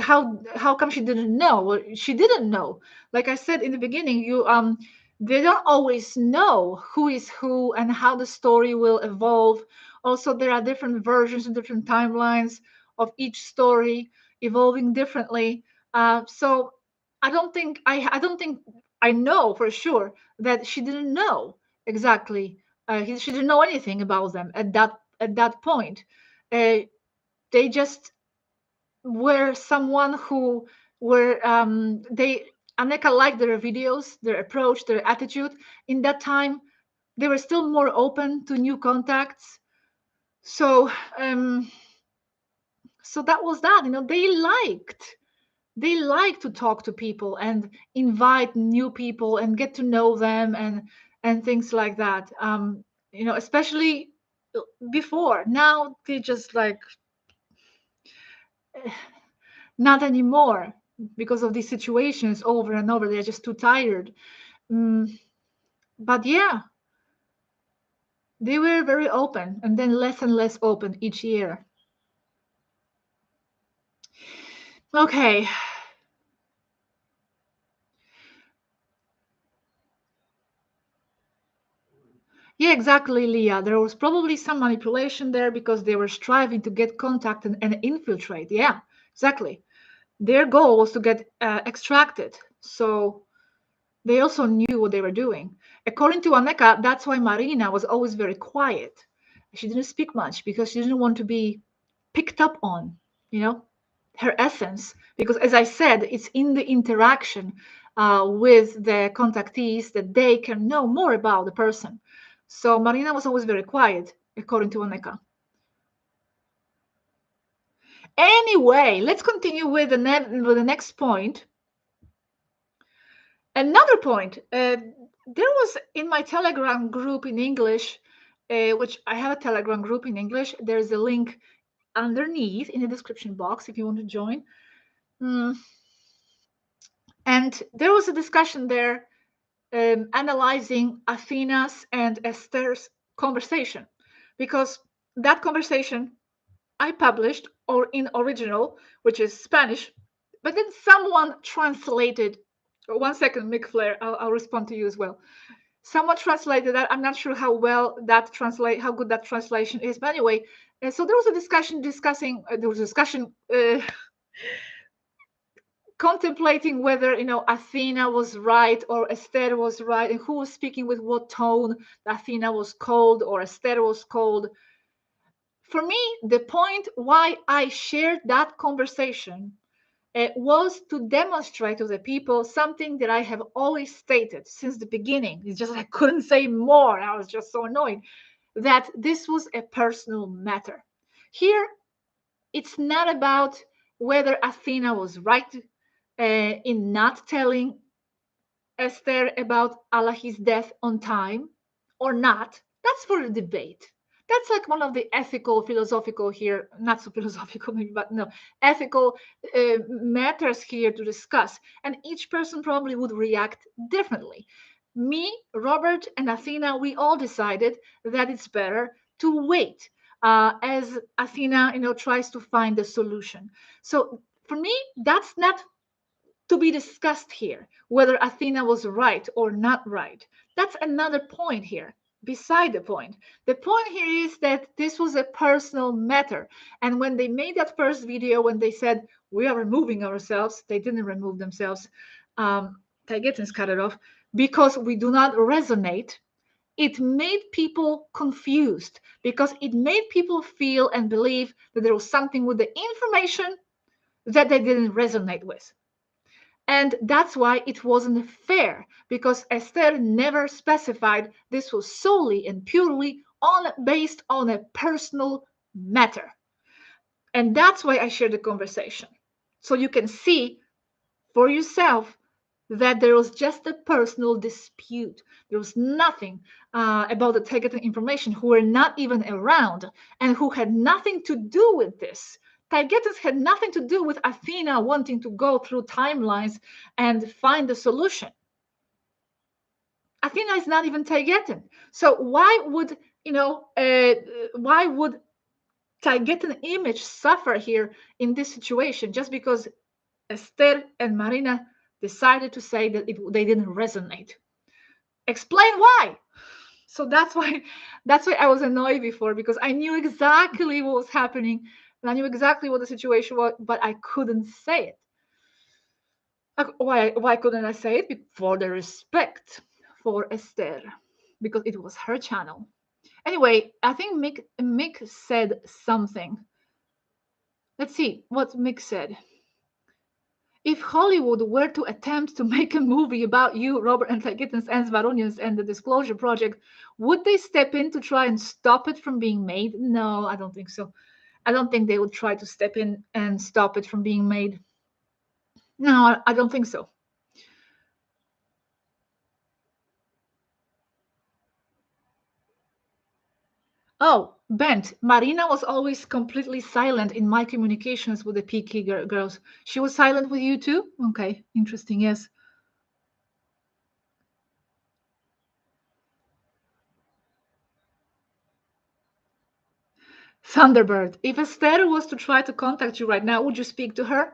come she didn't know, well, she didn't know. Like I said in the beginning, they don't always know who is who and how the story will evolve. Also, there are different versions and different timelines of each story evolving differently. So I don't think I know for sure that she didn't know exactly. She didn't know anything about them at that point. uh, they just were someone who were they Aneka liked their videos, their approach, their attitude. In that time, they were still more open to new contacts. So so that was that. They liked to talk to people and invite new people and get to know them and things like that. Especially before. Now they just like not anymore, because of these situations over and over. They're just too tired. Mm, but yeah, they were very open and then less and less open each year. Okay. Yeah, exactly, Leah. There was probably some manipulation there because they were striving to get contact and infiltrate. Yeah, exactly. Their goal was to get extracted. So they also knew what they were doing. According to Aneka, that's why Marina was always very quiet. She didn't speak much because she didn't want to be picked up on, you know, her essence. Because as I said, it's in the interaction with the contactees that they can know more about the person. So Marina was always very quiet, according to Aneka. Anyway, let's continue with the next point. Another point, there was in my Telegram group in English, which I have a Telegram group in English. There's a link underneath in the description box if you want to join. And there was a discussion there analyzing Athena's and Esther's conversation, because that conversation I published or in original, which is Spanish, but then someone translated. 1 second, Mick Flair, I'll respond to you as well. Someone translated that. I'm not sure how good that translation is, but anyway. So there was a discussion contemplating whether Athena was right or Esther was right, and who was speaking with what tone. Athena was cold or Esther was cold. For me, the point why I shared that conversation was to demonstrate to the people something that I have always stated since the beginning. It's just I couldn't say more. I was just so annoyed that this was a personal matter. Here, it's not about whether Athena was right in not telling Esther about Allahi's death on time or not? That's for a debate. That's like one of the ethical, philosophical here, not so philosophical, maybe, but no, ethical matters here to discuss. And each person probably would react differently. Me, Robert, and Athena, we all decided that it's better to wait as Athena, tries to find a solution. So for me, that's not to be discussed here, whether Athena was right or not right. That's another point here, beside the point. The point here is that this was a personal matter. And when they made that first video, when they said, we are removing ourselves, they didn't remove themselves. Taigetans cut it off because we do not resonate. It made people confused because it made people feel and believe that there was something with the information that they didn't resonate with. And that's why it wasn't fair, because Esther never specified this was solely and purely based on a personal matter. And that's why I share the conversation. So you can see for yourself that there was just a personal dispute. There was nothing about the targeted information who were not even around and who had nothing to do with this. Taigetus had nothing to do with Athena wanting to go through timelines and find the solution. Athena is not even Taigetan. So why would Taigetan image suffer here in this situation just because Esther and Marina decided to say that they didn't resonate? Explain why. So that's why I was annoyed before, because I knew exactly what was happening and I knew exactly what the situation was, but I couldn't say it. Why couldn't I say it? For the respect for Esther, because it was her channel. Anyway, I think Mick said something. Let's see what Mick said. If Hollywood were to attempt to make a movie about you, Robert and Taigetans and Zvaronians and the Disclosure Project, would they step in to try and stop it from being made? No, I don't think so. I don't think they would try to step in and stop it from being made. No, I don't think so. Oh, Bent, Marina was always completely silent in my communications with the PK girls. She was silent with you too? Okay, interesting, yes. Thunderbird, if Esther was to try to contact you right now, would you speak to her?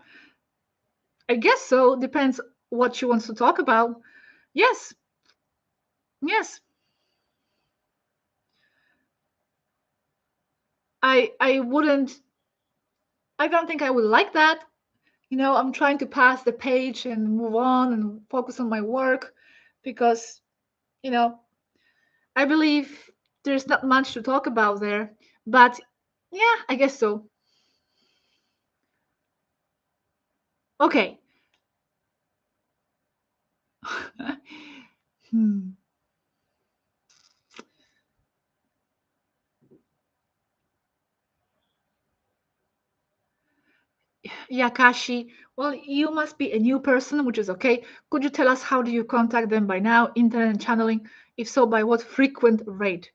I guess so. Depends what she wants to talk about. Yes. Yes. I wouldn't. I don't think I would like that. I'm trying to pass the page and move on and focus on my work because, I believe there's not much to talk about there. But yeah, I guess so. Okay. hmm. Yakashi, well, you must be a new person, which is okay. Could you tell us how do you contact them by now? Internet channeling? If so, by what frequent rate?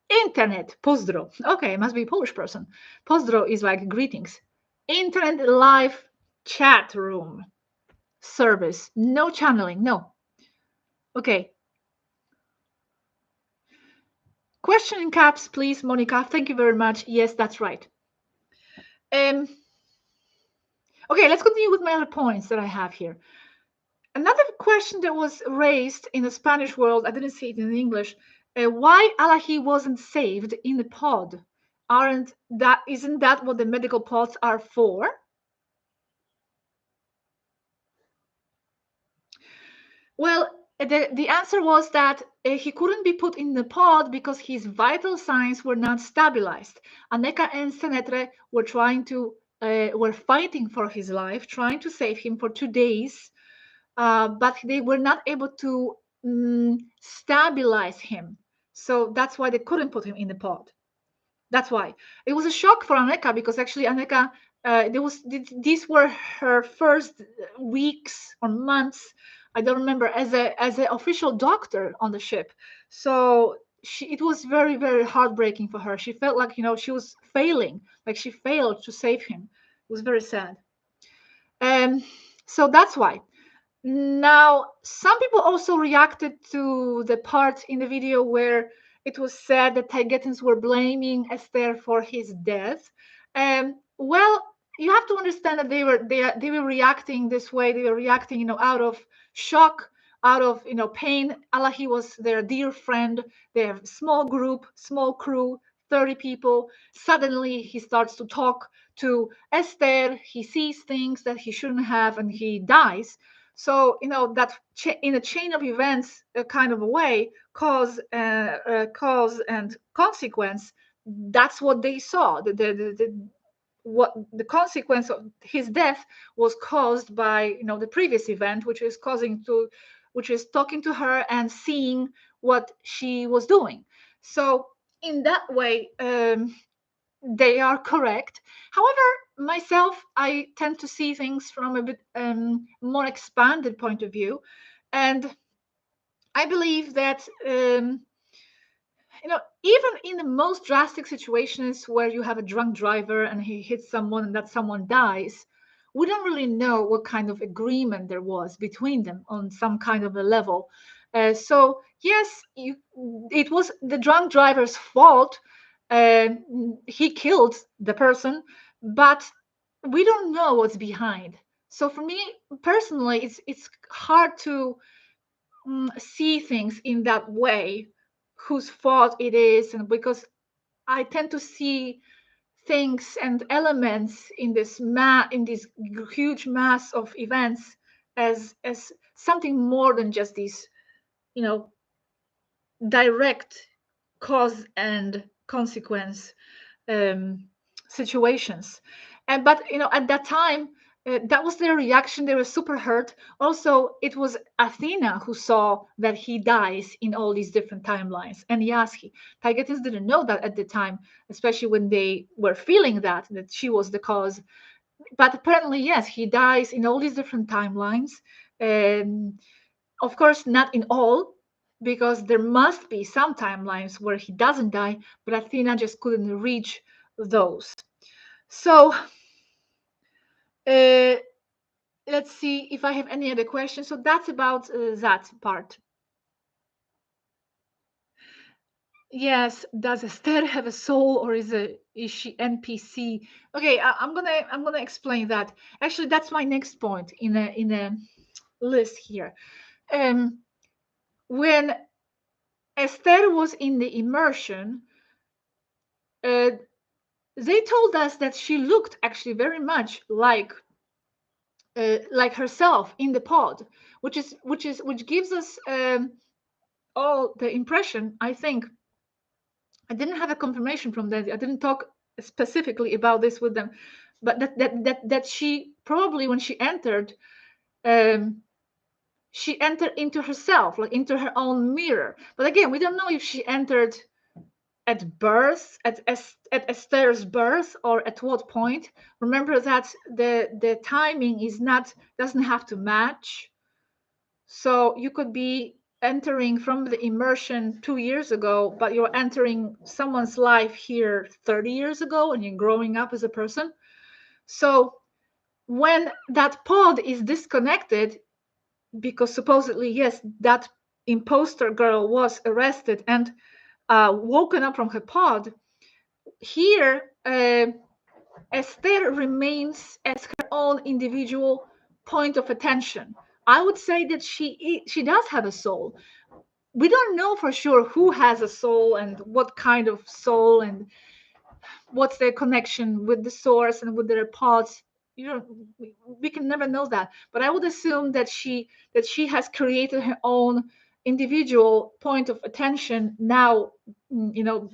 Internet, pozdro. Okay, must be a Polish person. Pozdro is like greetings. Internet live chat room service. No channeling, no. Okay. Question in caps, please, Monica. Thank you very much. Yes, that's right. Okay, let's continue with my other points that I have here. Another question that was raised in the Spanish world, I didn't see it in English, why Alahi wasn't saved in the pod? Isn't that what the medical pods are for? Well, the answer was that he couldn't be put in the pod because his vital signs were not stabilized. Aneka and Senetre were fighting for his life, trying to save him for 2 days, but they were not able to stabilize him. So that's why they couldn't put him in the pod. That's why. It was a shock for Aneka because actually these were her first weeks or months I don't remember, as a official doctor on the ship. So it was very, very heartbreaking for her. She felt like, she was failing, like she failed to save him. It was very sad. Um, so that's why. Now, some people also reacted to the part in the video where it was said that Taigetans were blaming Esther for his death. Well, you have to understand that they were reacting this way. They were reacting, out of shock, out of pain. Allahi was their dear friend. They have a small group, small crew, 30 people. Suddenly, he starts to talk to Esther. He sees things that he shouldn't have, and he dies. So that in a chain of events, kind of a way, cause and consequence. That's what they saw. What the consequence of his death was caused by the previous event, which is talking to her and seeing what she was doing. So in that way, they are correct. However, myself, I tend to see things from a bit more expanded point of view, and I believe that even in the most drastic situations where you have a drunk driver and he hits someone and that someone dies, we don't really know what kind of agreement there was between them on some kind of a level. So yes, it was the drunk driver's fault. He killed the person, but we don't know what's behind. So for me personally, it's hard to see things in that way, whose fault it is, and because I tend to see things and elements in this huge mass of events as something more than just these you know direct cause and consequence um, situations. And but at that time, that was their reaction. They were super hurt. Also, it was Athena who saw that he dies in all these different timelines, and Yaski. Taigetis didn't know that at the time, especially when they were feeling that she was the cause. But apparently, yes, he dies in all these different timelines. Um, of course, not in all, because there must be some timelines where he doesn't die, but Athena just couldn't reach those. So uh, let's see if I have any other questions. So that's about that part. Yes, does Esther have a soul, or is she NPC? Okay, I'm gonna explain that. Actually, that's my next point in a list here. Um, when Esther was in the immersion, uh, they told us that she looked actually very much like herself in the pod, which gives us all the impression. I think I didn't have a confirmation from that. I didn't talk specifically about this with them, but that she probably, when um, she entered into herself, like into her own mirror. But again, we don't know if she entered at birth, at Esther's birth, or at what point. Remember that the timing doesn't have to match. So you could be entering from the immersion 2 years ago, but you're entering someone's life here 30 years ago, and you're growing up as a person. So when that pod is disconnected, because supposedly, yes, that imposter girl was arrested and woken up from her pod, here Esther remains as her own individual point of attention. I would say that she does have a soul. We don't know for sure who has a soul and what kind of soul and what's their connection with the source and with their pods. We can never know that. But I would assume that she has created her own individual point of attention now,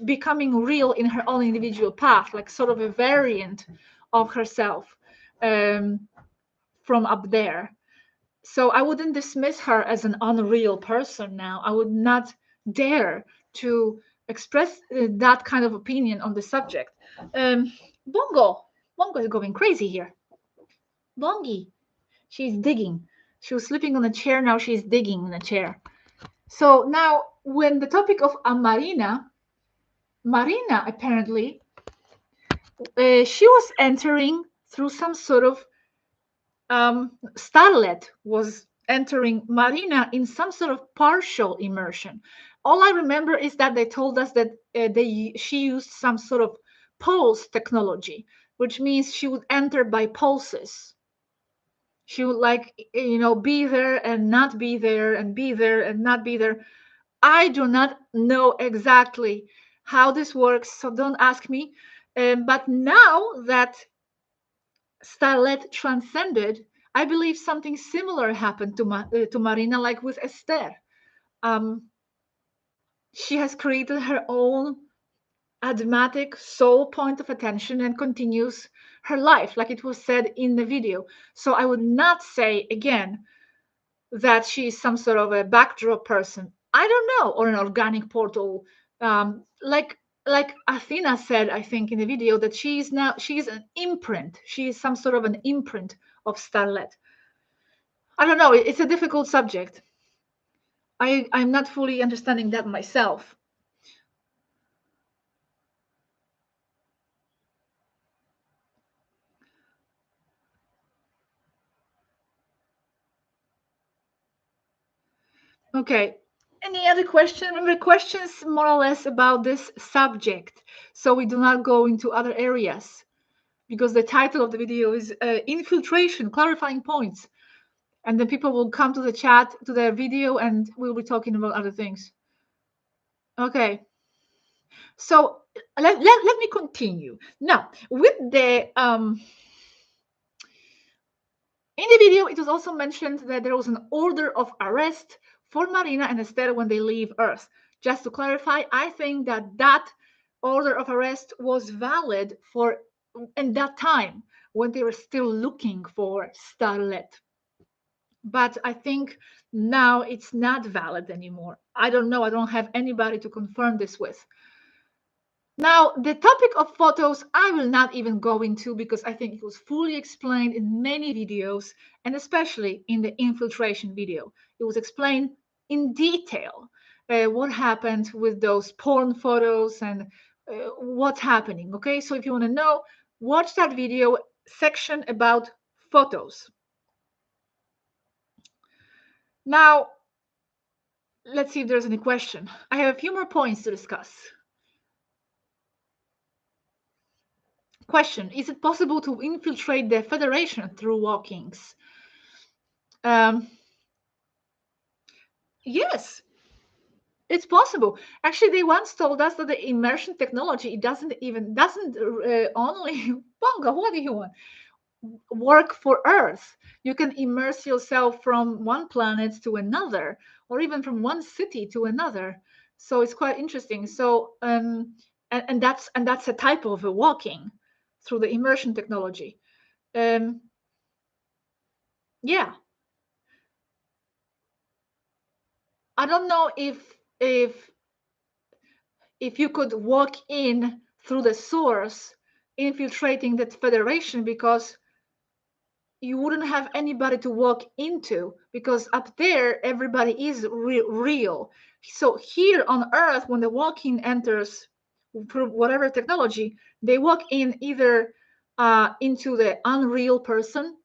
becoming real in her own individual path, like sort of a variant of herself um, from up there. So I wouldn't dismiss her as an unreal person now. I would not dare to express that kind of opinion on the subject. Um, Bongo, Bongo is going crazy here. Bongi, she's digging. She was sleeping on a chair. Now she's digging in a chair. So now, when the topic of Marina apparently, she was entering through some sort of starlet was entering Marina in some sort of partial immersion. All I remember is that they told us that she used some sort of pulse technology, which means she would enter by pulses. She would be there and not be there and be there and not be there. I do not know exactly how this works, so don't ask me. But now that Starlet transcended, I believe something similar happened to Marina, like with Esther. Um, she has created her own admatic sole point of attention and continues her life, like it was said in the video. So I would not say again that she is some sort of a backdrop person. I don't know, or an organic portal. Like Athena said, I think in the video that she is an imprint. She is some sort of an imprint of Starlet. I don't know. It's a difficult subject. I'm not fully understanding that myself. Okay. Any other question? Remember, questions more or less about this subject, so we do not go into other areas, because the title of the video is Infiltration, Clarifying Points. And then people will come to the chat, to the video, and we'll be talking about other things. Okay. So let me continue. Now, with the in the video, it was also mentioned that there was an order of arrest for Marina and Esther when they leave Earth. Just to clarify, I think that that order of arrest was valid for in that time when they were still looking for Starlet. But I think now it's not valid anymore. I don't know. I don't have anybody to confirm this with. Now, the topic of photos, I will not even go into because I think it was fully explained in many videos, and especially in the infiltration video. It was explained in detail what happened with those porn photos and what's happening. Okay, so if you want to know, watch that video section about photos. Now, let's see if there's any question. I have a few more points to discuss. Question: is it possible to infiltrate the Federation through walkings? Yes, it's possible. Actually, they once told us that the immersion technology doesn't only Bongo, what do you want? Work for Earth. You can immerse yourself from one planet to another, or even from one city to another. So it's quite interesting. So and that's a type of a walking through the immersion technology. Yeah, I don't know if you could walk in through the source, infiltrating that federation, because you wouldn't have anybody to walk into, because up there everybody is real. So here on Earth, when the walking enters through whatever technology, they walk in either into the unreal person,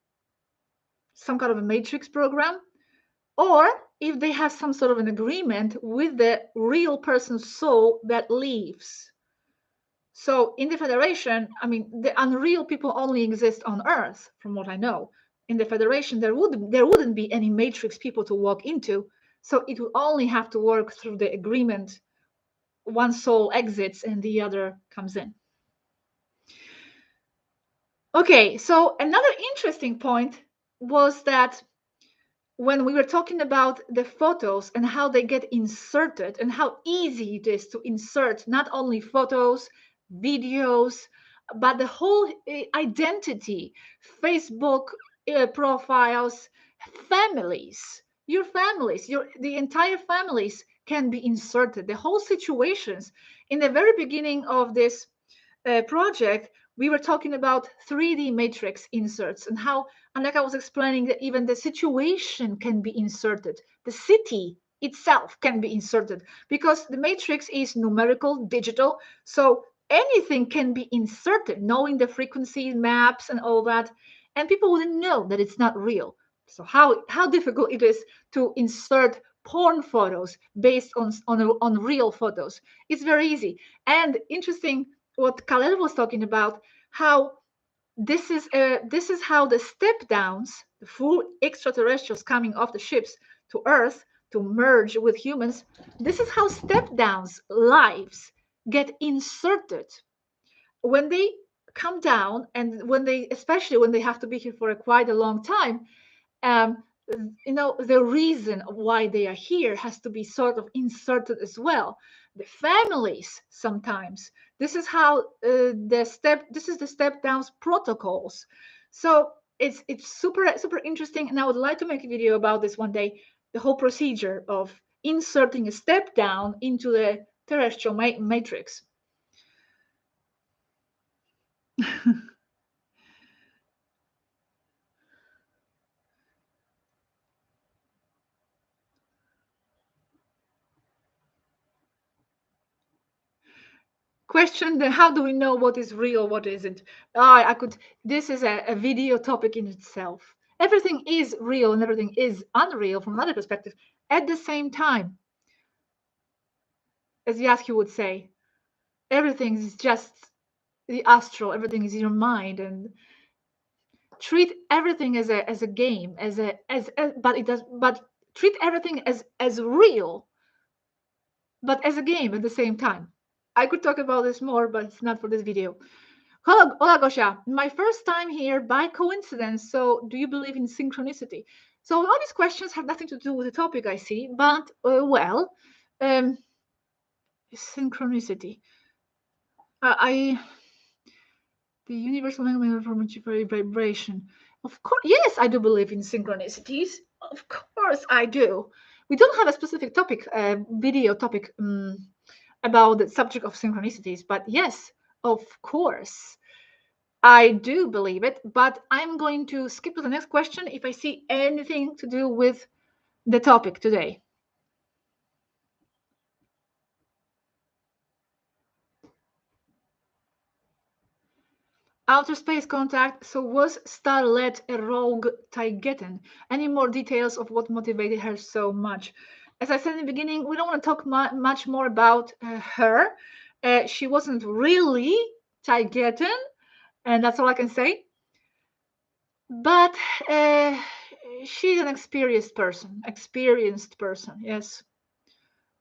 some kind of a matrix program, or if they have some sort of an agreement with the real person's soul that leaves. So in the Federation, I mean, the unreal people only exist on Earth, from what I know. In the Federation, there wouldn't be any matrix people to walk into, so it would only have to work through the agreement. One soul exits and the other comes in. Okay, so another interesting point was that when we were talking about the photos and how they get inserted and how easy it is to insert not only photos, videos, but the whole identity, Facebook profiles, families, the entire families can be inserted. The whole situations in the very beginning of this project, we were talking about 3D matrix inserts and how Aneka was explaining that even the situation can be inserted. The city itself can be inserted because the matrix is numerical, digital. So anything can be inserted, knowing the frequency maps and all that. And people wouldn't know that it's not real. So how difficult it is to insert porn photos based on real photos. It's very easy. And interesting what Khaled was talking about, how this is how the step downs, the full extraterrestrials coming off the ships to Earth to merge with humans, this is how step downs lives get inserted when they come down, and when they, especially when they have to be here for quite a long time. um, the reason why they are here has to be sort of inserted as well. The families sometimes. This is how this is the step downs protocols. So it's super interesting, and I would like to make a video about this one day. The whole procedure of inserting a step down into the terrestrial matrix. Question, then how do we know what is real, what isn't? I could, this is a video topic in itself. Everything is real and everything is unreal from another perspective at the same time. As Yasky would say, everything is just the astral, everything is your mind, and treat everything as a game, but it does, but treat everything as real, but as a game at the same time. I could talk about this more, but it's not for this video. Hello, hola, Gosia. My first time here by coincidence. So, do you believe in synchronicity? So, all these questions have nothing to do with the topic, I see. But, um, synchronicity. The universal language from vibration. Of course, yes, I do believe in synchronicities. Of course, I do. We don't have a specific topic, video topic about the subject of synchronicities, but yes, of course. I do believe it, but I'm going to skip to the next question if I see anything to do with the topic today. Outer space contact. So was Starlet a rogue Taigetan? Any more details of what motivated her so much? As I said in the beginning, we don't want to talk much more about her. She wasn't really Taigetan, and that's all I can say. But she's an experienced person. Yes,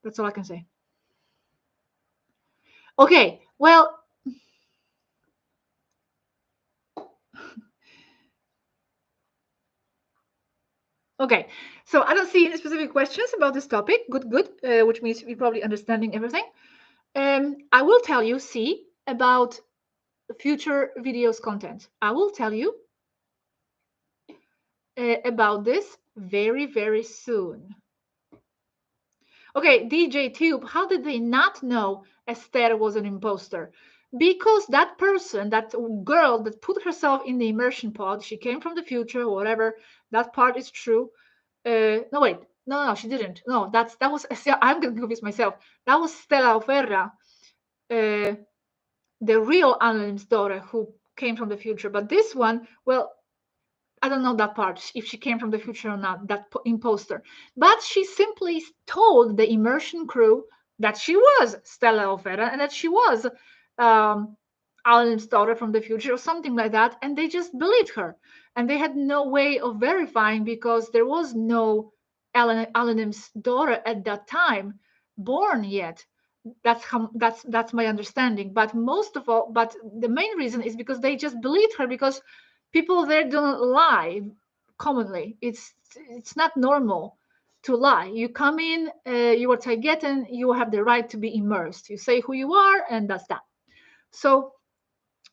that's all I can say. Okay, well, okay. So I don't see any specific questions about this topic. Good, which means you're probably understanding everything. I will tell you, see, about future videos content. I will tell you about this very, very soon. Okay, DJ Tube, how did they not know Esther was an imposter? Because that person, that girl that put herself in the immersion pod, she came from the future, whatever, that part is true. No, wait, no, she didn't. No, that was, I'm going to confuse myself. That was Stella Oferra, the real Anneline's daughter who came from the future. But this one, well, I don't know that part, if she came from the future or not, that imposter. But she simply told the immersion crew that she was Stella Ofera and that she was Alan's daughter from the future or something like that. And they just believed her. And they had no way of verifying because there was no Alan's daughter at that time born yet. That's my understanding. But most of all, but the main reason is because they just believed her, because people there don't lie commonly. It's not normal to lie. You come in, you are Taigetan, you have the right to be immersed. You say who you are, and that's that. So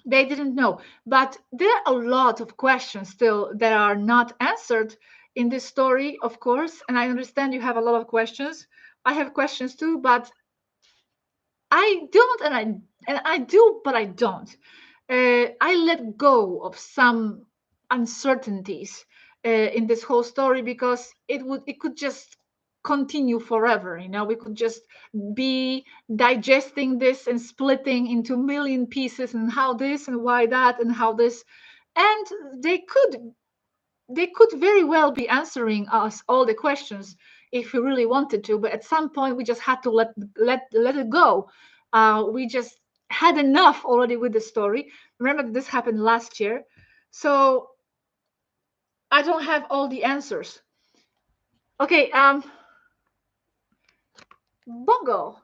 they didn't know. But there are a lot of questions still that are not answered in this story, of course. And I understand you have a lot of questions. I have questions too, but I don't, and I do, but I don't. I let go of some uncertainties in this whole story because it could just continue forever. We could just be digesting this and splitting into a million pieces, and how this and why that and how this, and they could very well be answering us all the questions if we really wanted to, but at some point we just had to let it go. We just had enough already with the story. Remember that this happened last year, so I don't have all the answers. Okay, Bongo.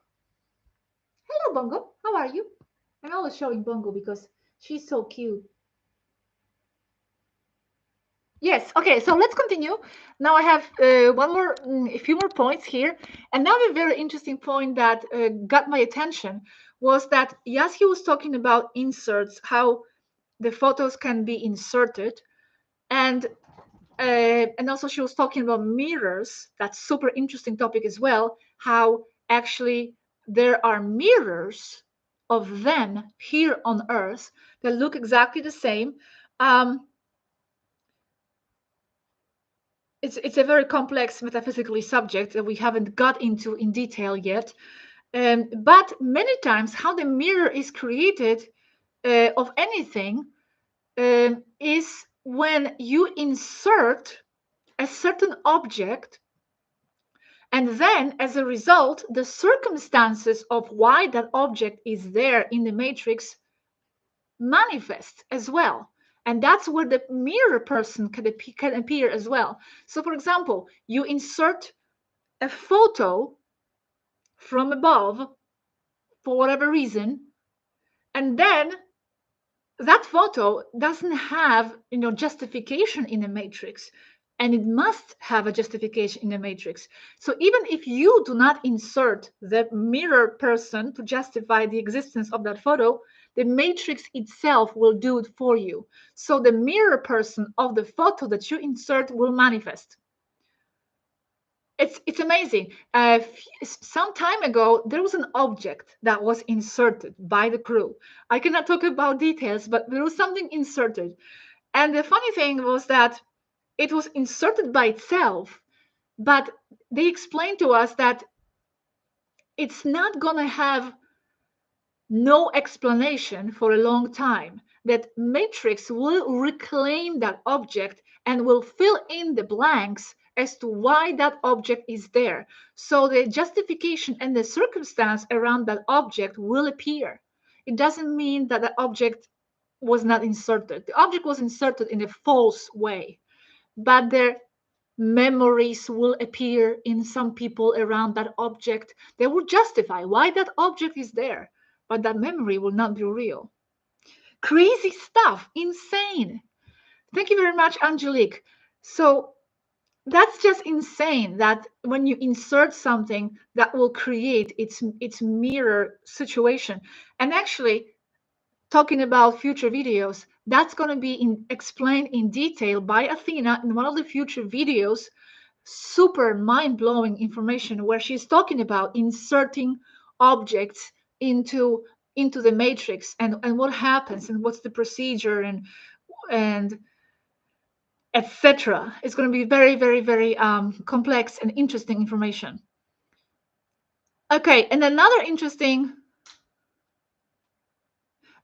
Hello, Bongo. How are you? I'm always showing Bongo because she's so cute. Yes. Okay. So let's continue. Now I have a few more points here. Another very interesting point that got my attention was that Yaski was talking about inserts, how the photos can be inserted, and also she was talking about mirrors. That's super interesting topic as well. How actually there are mirrors of them here on Earth that look exactly the same. Um, it's a very complex metaphysically subject that we haven't got into in detail yet. But many times, how the mirror is created of anything is when you insert a certain object, and then as a result, the circumstances of why that object is there in the matrix manifest as well. And that's where the mirror person can appear as well. So, for example, you insert a photo from above for whatever reason, and then that photo doesn't have justification in the matrix, and it must have a justification in the matrix. So even if you do not insert the mirror person to justify the existence of that photo, the matrix itself will do it for you. So the mirror person of the photo that you insert will manifest. It's amazing. Some time ago, there was an object that was inserted by the crew. I cannot talk about details, but there was something inserted. And the funny thing was that it was inserted by itself, but they explained to us that it's not going to have no explanation for a long time. That matrix will reclaim that object and will fill in the blanks as to why that object is there. So the justification and the circumstance around that object will appear. It doesn't mean that the object was not inserted. The object was inserted in a false way, but their memories will appear in some people around that object. They will justify why that object is there, but that memory will not be real. Crazy stuff, insane. Thank you very much, Angelique. So that's just insane that when you insert something that will create its mirror situation. And actually, talking about future videos, that's going to be explained in detail by Athena in one of the future videos. Super mind-blowing information where she's talking about inserting objects into the matrix, and what happens and what's the procedure and etc. It's going to be very, very, very complex and interesting information. Okay, and another interesting.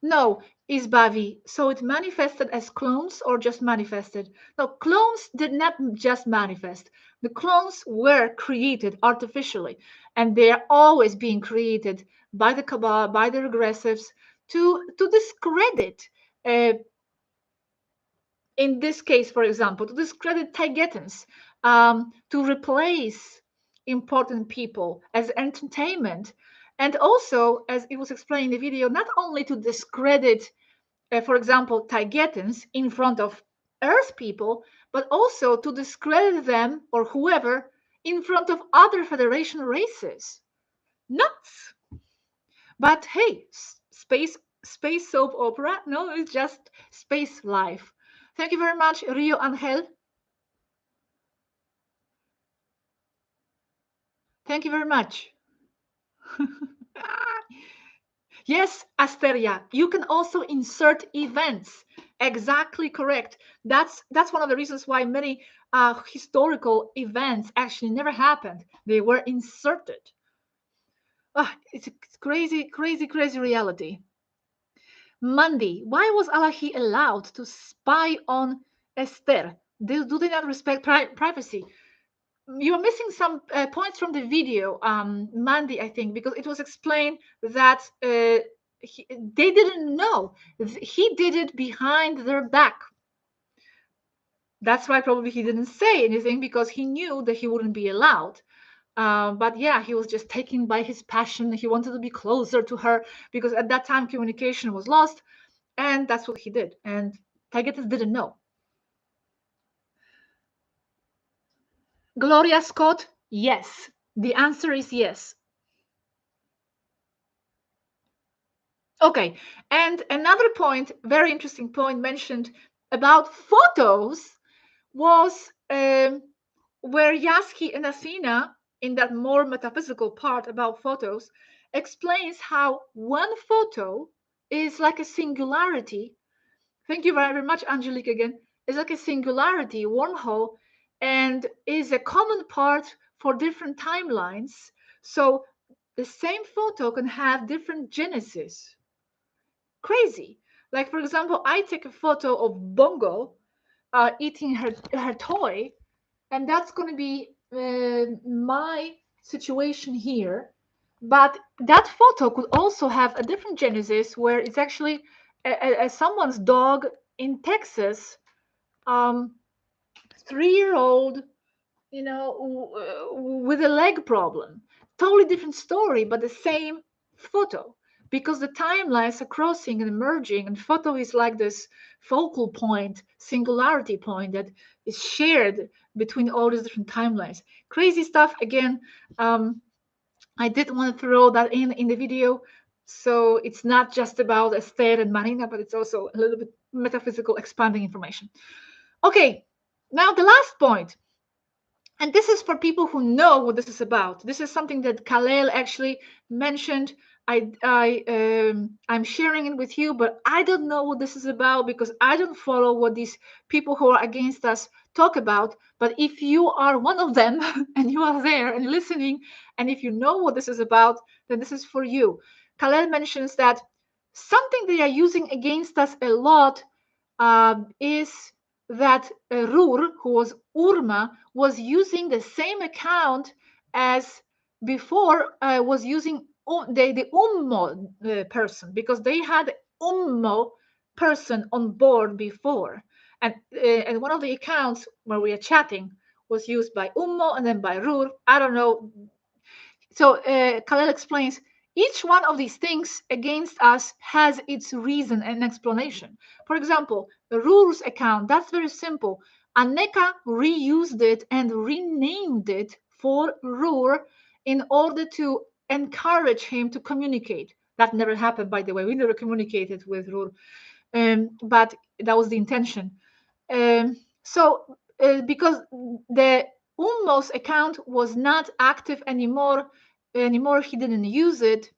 No, is Bavi. So it manifested as clones or just manifested? No, clones did not just manifest. The clones were created artificially, and they are always being created by the Kabbalah, by the regressives, to discredit, uh, in this case, for example, to discredit Tibetans, to replace important people as entertainment. And also, as it was explained in the video, not only to discredit for example, Tibetans in front of Earth people, but also to discredit them or whoever in front of other Federation races. Nuts! But hey, space soap opera? No, it's just space life. Thank you very much, Rio Angel. Thank you very much. Yes, Asteria, you can also insert events. Exactly correct. That's one of the reasons why many historical events actually never happened. They were inserted. It's a crazy, crazy, crazy reality. Monday, why was Alahi allowed to spy on Esther? Do they not respect privacy? You are missing some points from the video, Mandy, I think, because it was explained that they didn't know. He did it behind their back. That's why probably he didn't say anything, because he knew that he wouldn't be allowed. But yeah, he was just taken by his passion. He wanted to be closer to her because at that time communication was lost, and that's what he did. And Tagetes didn't know. Gloria Scott, yes. The answer is yes. Okay, and another point, very interesting point mentioned about photos was where Yaski and Athena, in that more metaphysical part about photos, explains how one photo is like a singularity. Thank you very much, Angelique, again. Is like a singularity, wormhole, and is a common part for different timelines. So the same photo can have different genesis. Crazy. Like, for example, I take a photo of Bongo eating her toy, and that's going to be my situation here. But that photo could also have a different genesis where it's actually someone's dog in Texas, 3-year-old, with a leg problem. Totally different story, but the same photo. Because the timelines are crossing and merging, and photo is like this focal point, singularity point that is shared between all these different timelines. Crazy stuff. Again, I did want to throw that in the video. So it's not just about Esther and Marina, but it's also a little bit metaphysical expanding information. Okay, now the last point, and this is for people who know what this is about. This is something that Kalel actually mentioned. I'm sharing it with you, but I don't know what this is about because I don't follow what these people who are against us talk about. But if you are one of them and you are there and listening, and if you know what this is about, then this is for you. Kalel mentions that something they are using against us a lot is that Rur, who was Urma, was using the same account as before, was using the Ummo person, because they had Ummo person on board before. And one of the accounts where we are chatting was used by Ummo and then by Rur. I don't know. So Khalil explains each one of these things against us has its reason and explanation. For example, the rules account, that's very simple. Aneka reused it and renamed it for Rur in order to encourage him to communicate. That never happened, by the way. We never communicated with Rur, but that was the intention. Because the Ummo's account was not active anymore, he didn't use it.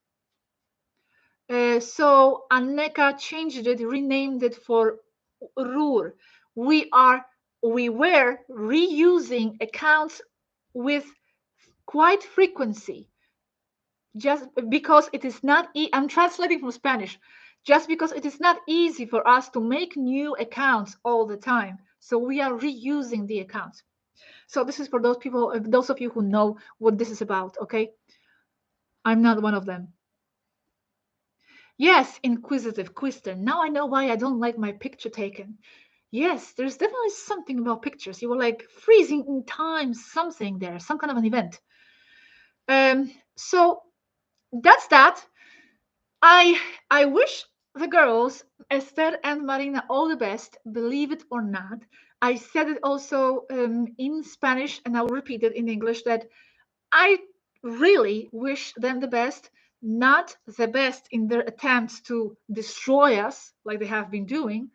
So Anneka changed it, renamed it for Rur. We were reusing accounts with quite frequency, just because it is not. I'm translating from Spanish. Just because it is not easy for us to make new accounts all the time, so we are reusing the accounts. So this is for those people, those of you who know what this is about. Okay, I'm not one of them. Yes, inquisitive Quister. Now I know why I don't like my picture taken. Yes, there's definitely something about pictures. You were like freezing in time, something there, some kind of an event. So that's that. I wish the girls, Esther and Marina, all the best, believe it or not. I said it also in Spanish, and I'll repeat it in English, that I really wish them the best, not the best in their attempts to destroy us like they have been doing,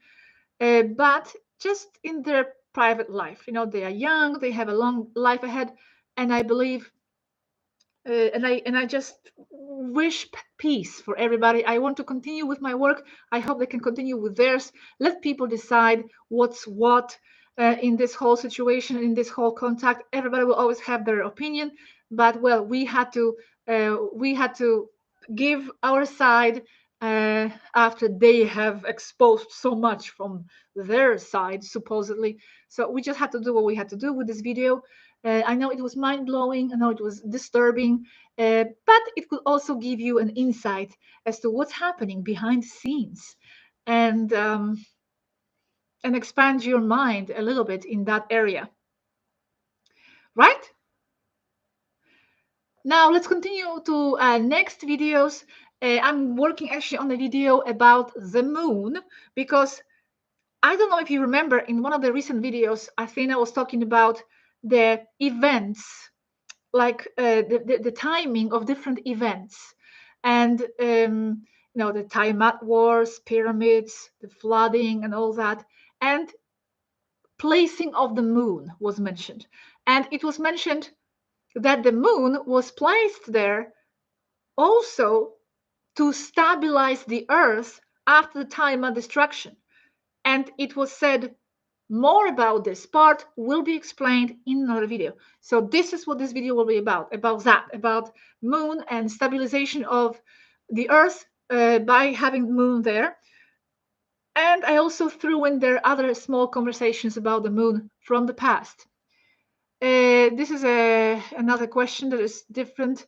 but just in their private life. They are young, they have a long life ahead, and I believe And I just wish peace for everybody. I want to continue with my work. I hope they can continue with theirs. Let people decide what's what in this whole situation, in this whole contact. Everybody will always have their opinion, but well, we had to give our side after they have exposed so much from their side, supposedly. So we just had to do what we had to do with this video. I know it was mind blowing. I know it was disturbing, but it could also give you an insight as to what's happening behind the scenes, and um, and expand your mind a little bit in that area, right? Now let's continue to next videos. I'm working actually on a video about the moon because I don't know if you remember in one of the recent videos, Athena was talking about the events, like the timing of different events, and the Tiamat wars, pyramids, the flooding, and all that, and placing of the moon was mentioned, and it was mentioned that the moon was placed there also to stabilize the earth after the Tiamat destruction, and it was said more about this part will be explained in another video. So this is what this video will be about that, about moon and stabilization of the earth by having the moon there. And I also threw in there other small conversations about the moon from the past. This is another question that is different.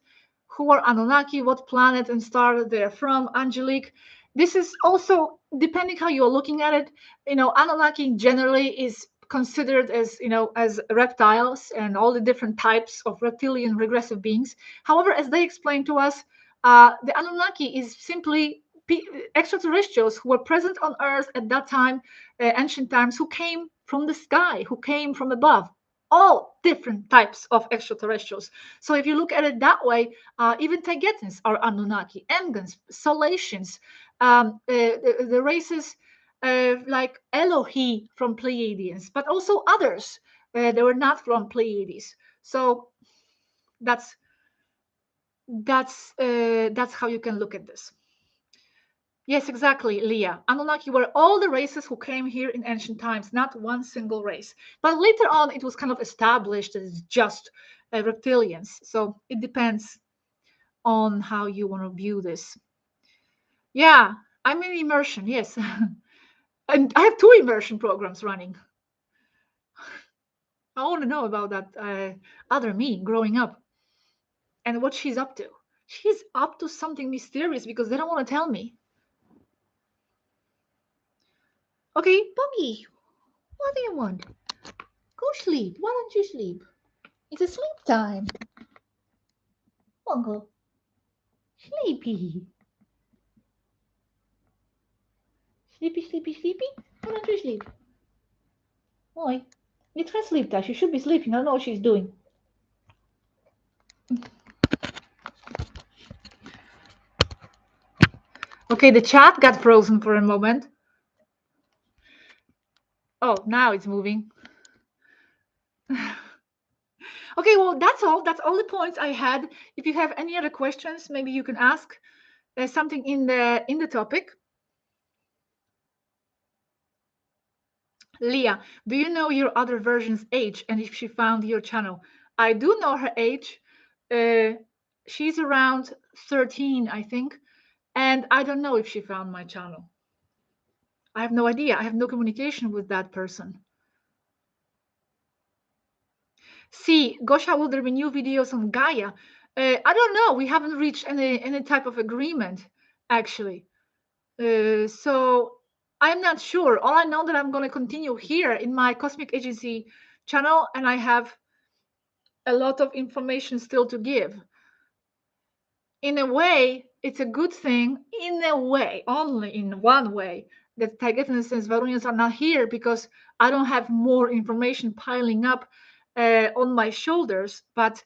Who are Anunnaki? What planet and star they're from? Angelique. This is also depending how you're looking at it. Anunnaki generally is considered as as reptiles and all the different types of reptilian regressive beings. However, as they explained to us, the Anunnaki is simply extraterrestrials who were present on Earth at that time, ancient times, who came from the sky, who came from above, all different types of extraterrestrials. So if you look at it that way, even Taygetans are Anunnaki, Engans, Solatians, the races like Elohi from Pleiadians, but also others that were not from Pleiades. So that's that's how you can look at this. Yes, exactly, Leah. Anunnaki were all the races who came here in ancient times, not one single race. But later on, it was kind of established as just reptilians. So it depends on how you want to view this. Yeah, I'm in immersion, yes. And I have 2 immersion programs running. I want to know about that other me growing up and what she's up to. She's up to something mysterious because they don't want to tell me. Okay, Bobby, what do you want? Go sleep. Why don't you sleep? It's a sleep time. Uncle. Sleepy. Sleepy, sleepy, sleepy? Why don't you sleep? Oi. It's her sleep time. She should be sleeping. I don't know what she's doing. Okay, the chat got frozen for a moment. Oh, now it's moving. Okay, well, that's all. That's all the points I had. If you have any other questions, maybe you can ask something in the topic. Leah, do you know your other version's age and if she found your channel? I do know her age. She's around 13, I think. And I don't know if she found my channel. I have no idea. I have no communication with that person. See, Gosia, will there be new videos on Gaia? I don't know. We haven't reached any type of agreement, actually. So I'm not sure. All I know that I'm going to continue here in my Cosmic Agency channel, and I have a lot of information still to give. In a way, it's a good thing. In a way, only in one way, that Taygetans and Varunians are not here because I don't have more information piling up on my shoulders. But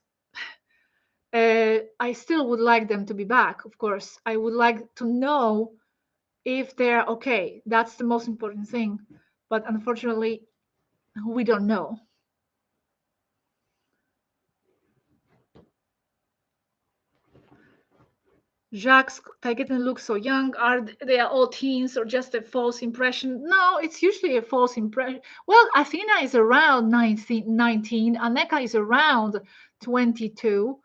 I still would like them to be back. Of course, I would like to know if they're okay. That's the most important thing. But unfortunately, we don't know. Jacques Tagetin looks so young. Are they are all teens or just a false impression? No, it's usually a false impression. Well, Athena is around 19. Aneka is around 22.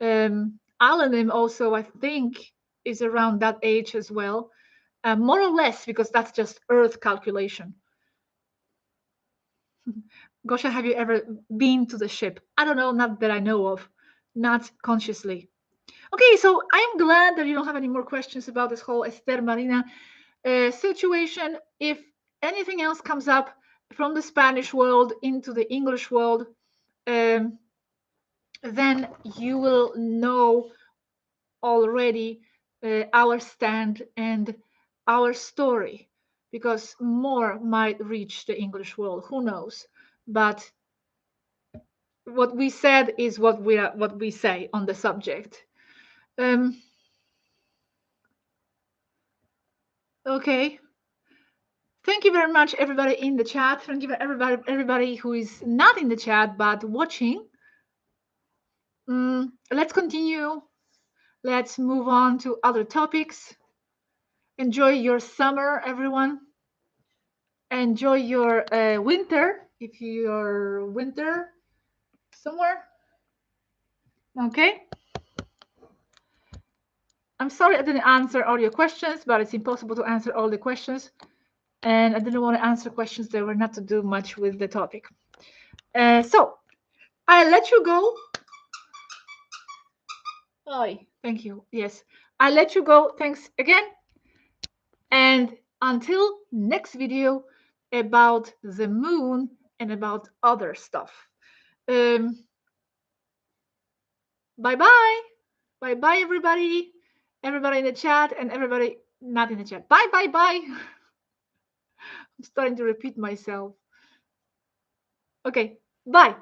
Alanim also, I think, is around that age as well. More or less, because that's just Earth calculation. Gosha, have you ever been to the ship? I don't know, not that I know of, not consciously. Okay, so I'm glad that you don't have any more questions about this whole Esther Marina situation. If anything else comes up from the Spanish world into the English world, um, then you will know already our stand and our story, because more might reach the English world. Who knows? But what we said is what we say on the subject. Um, okay. Thank you very much, everybody in the chat. Thank you, everybody who is not in the chat but watching. Let's continue. Let's move on to other topics. Enjoy your summer, everyone. Enjoy your winter, if you're winter somewhere. Okay. I'm sorry I didn't answer all your questions, but it's impossible to answer all the questions. And I didn't want to answer questions that were not to do much with the topic. So I'll let you go. Oh, thank you. Yes, I'll let you go. Thanks again. And until next video about the moon and about other stuff. Bye-bye. Bye-bye, everybody. Everybody in the chat and everybody not in the chat. Bye, bye, bye. I'm starting to repeat myself. Okay, bye.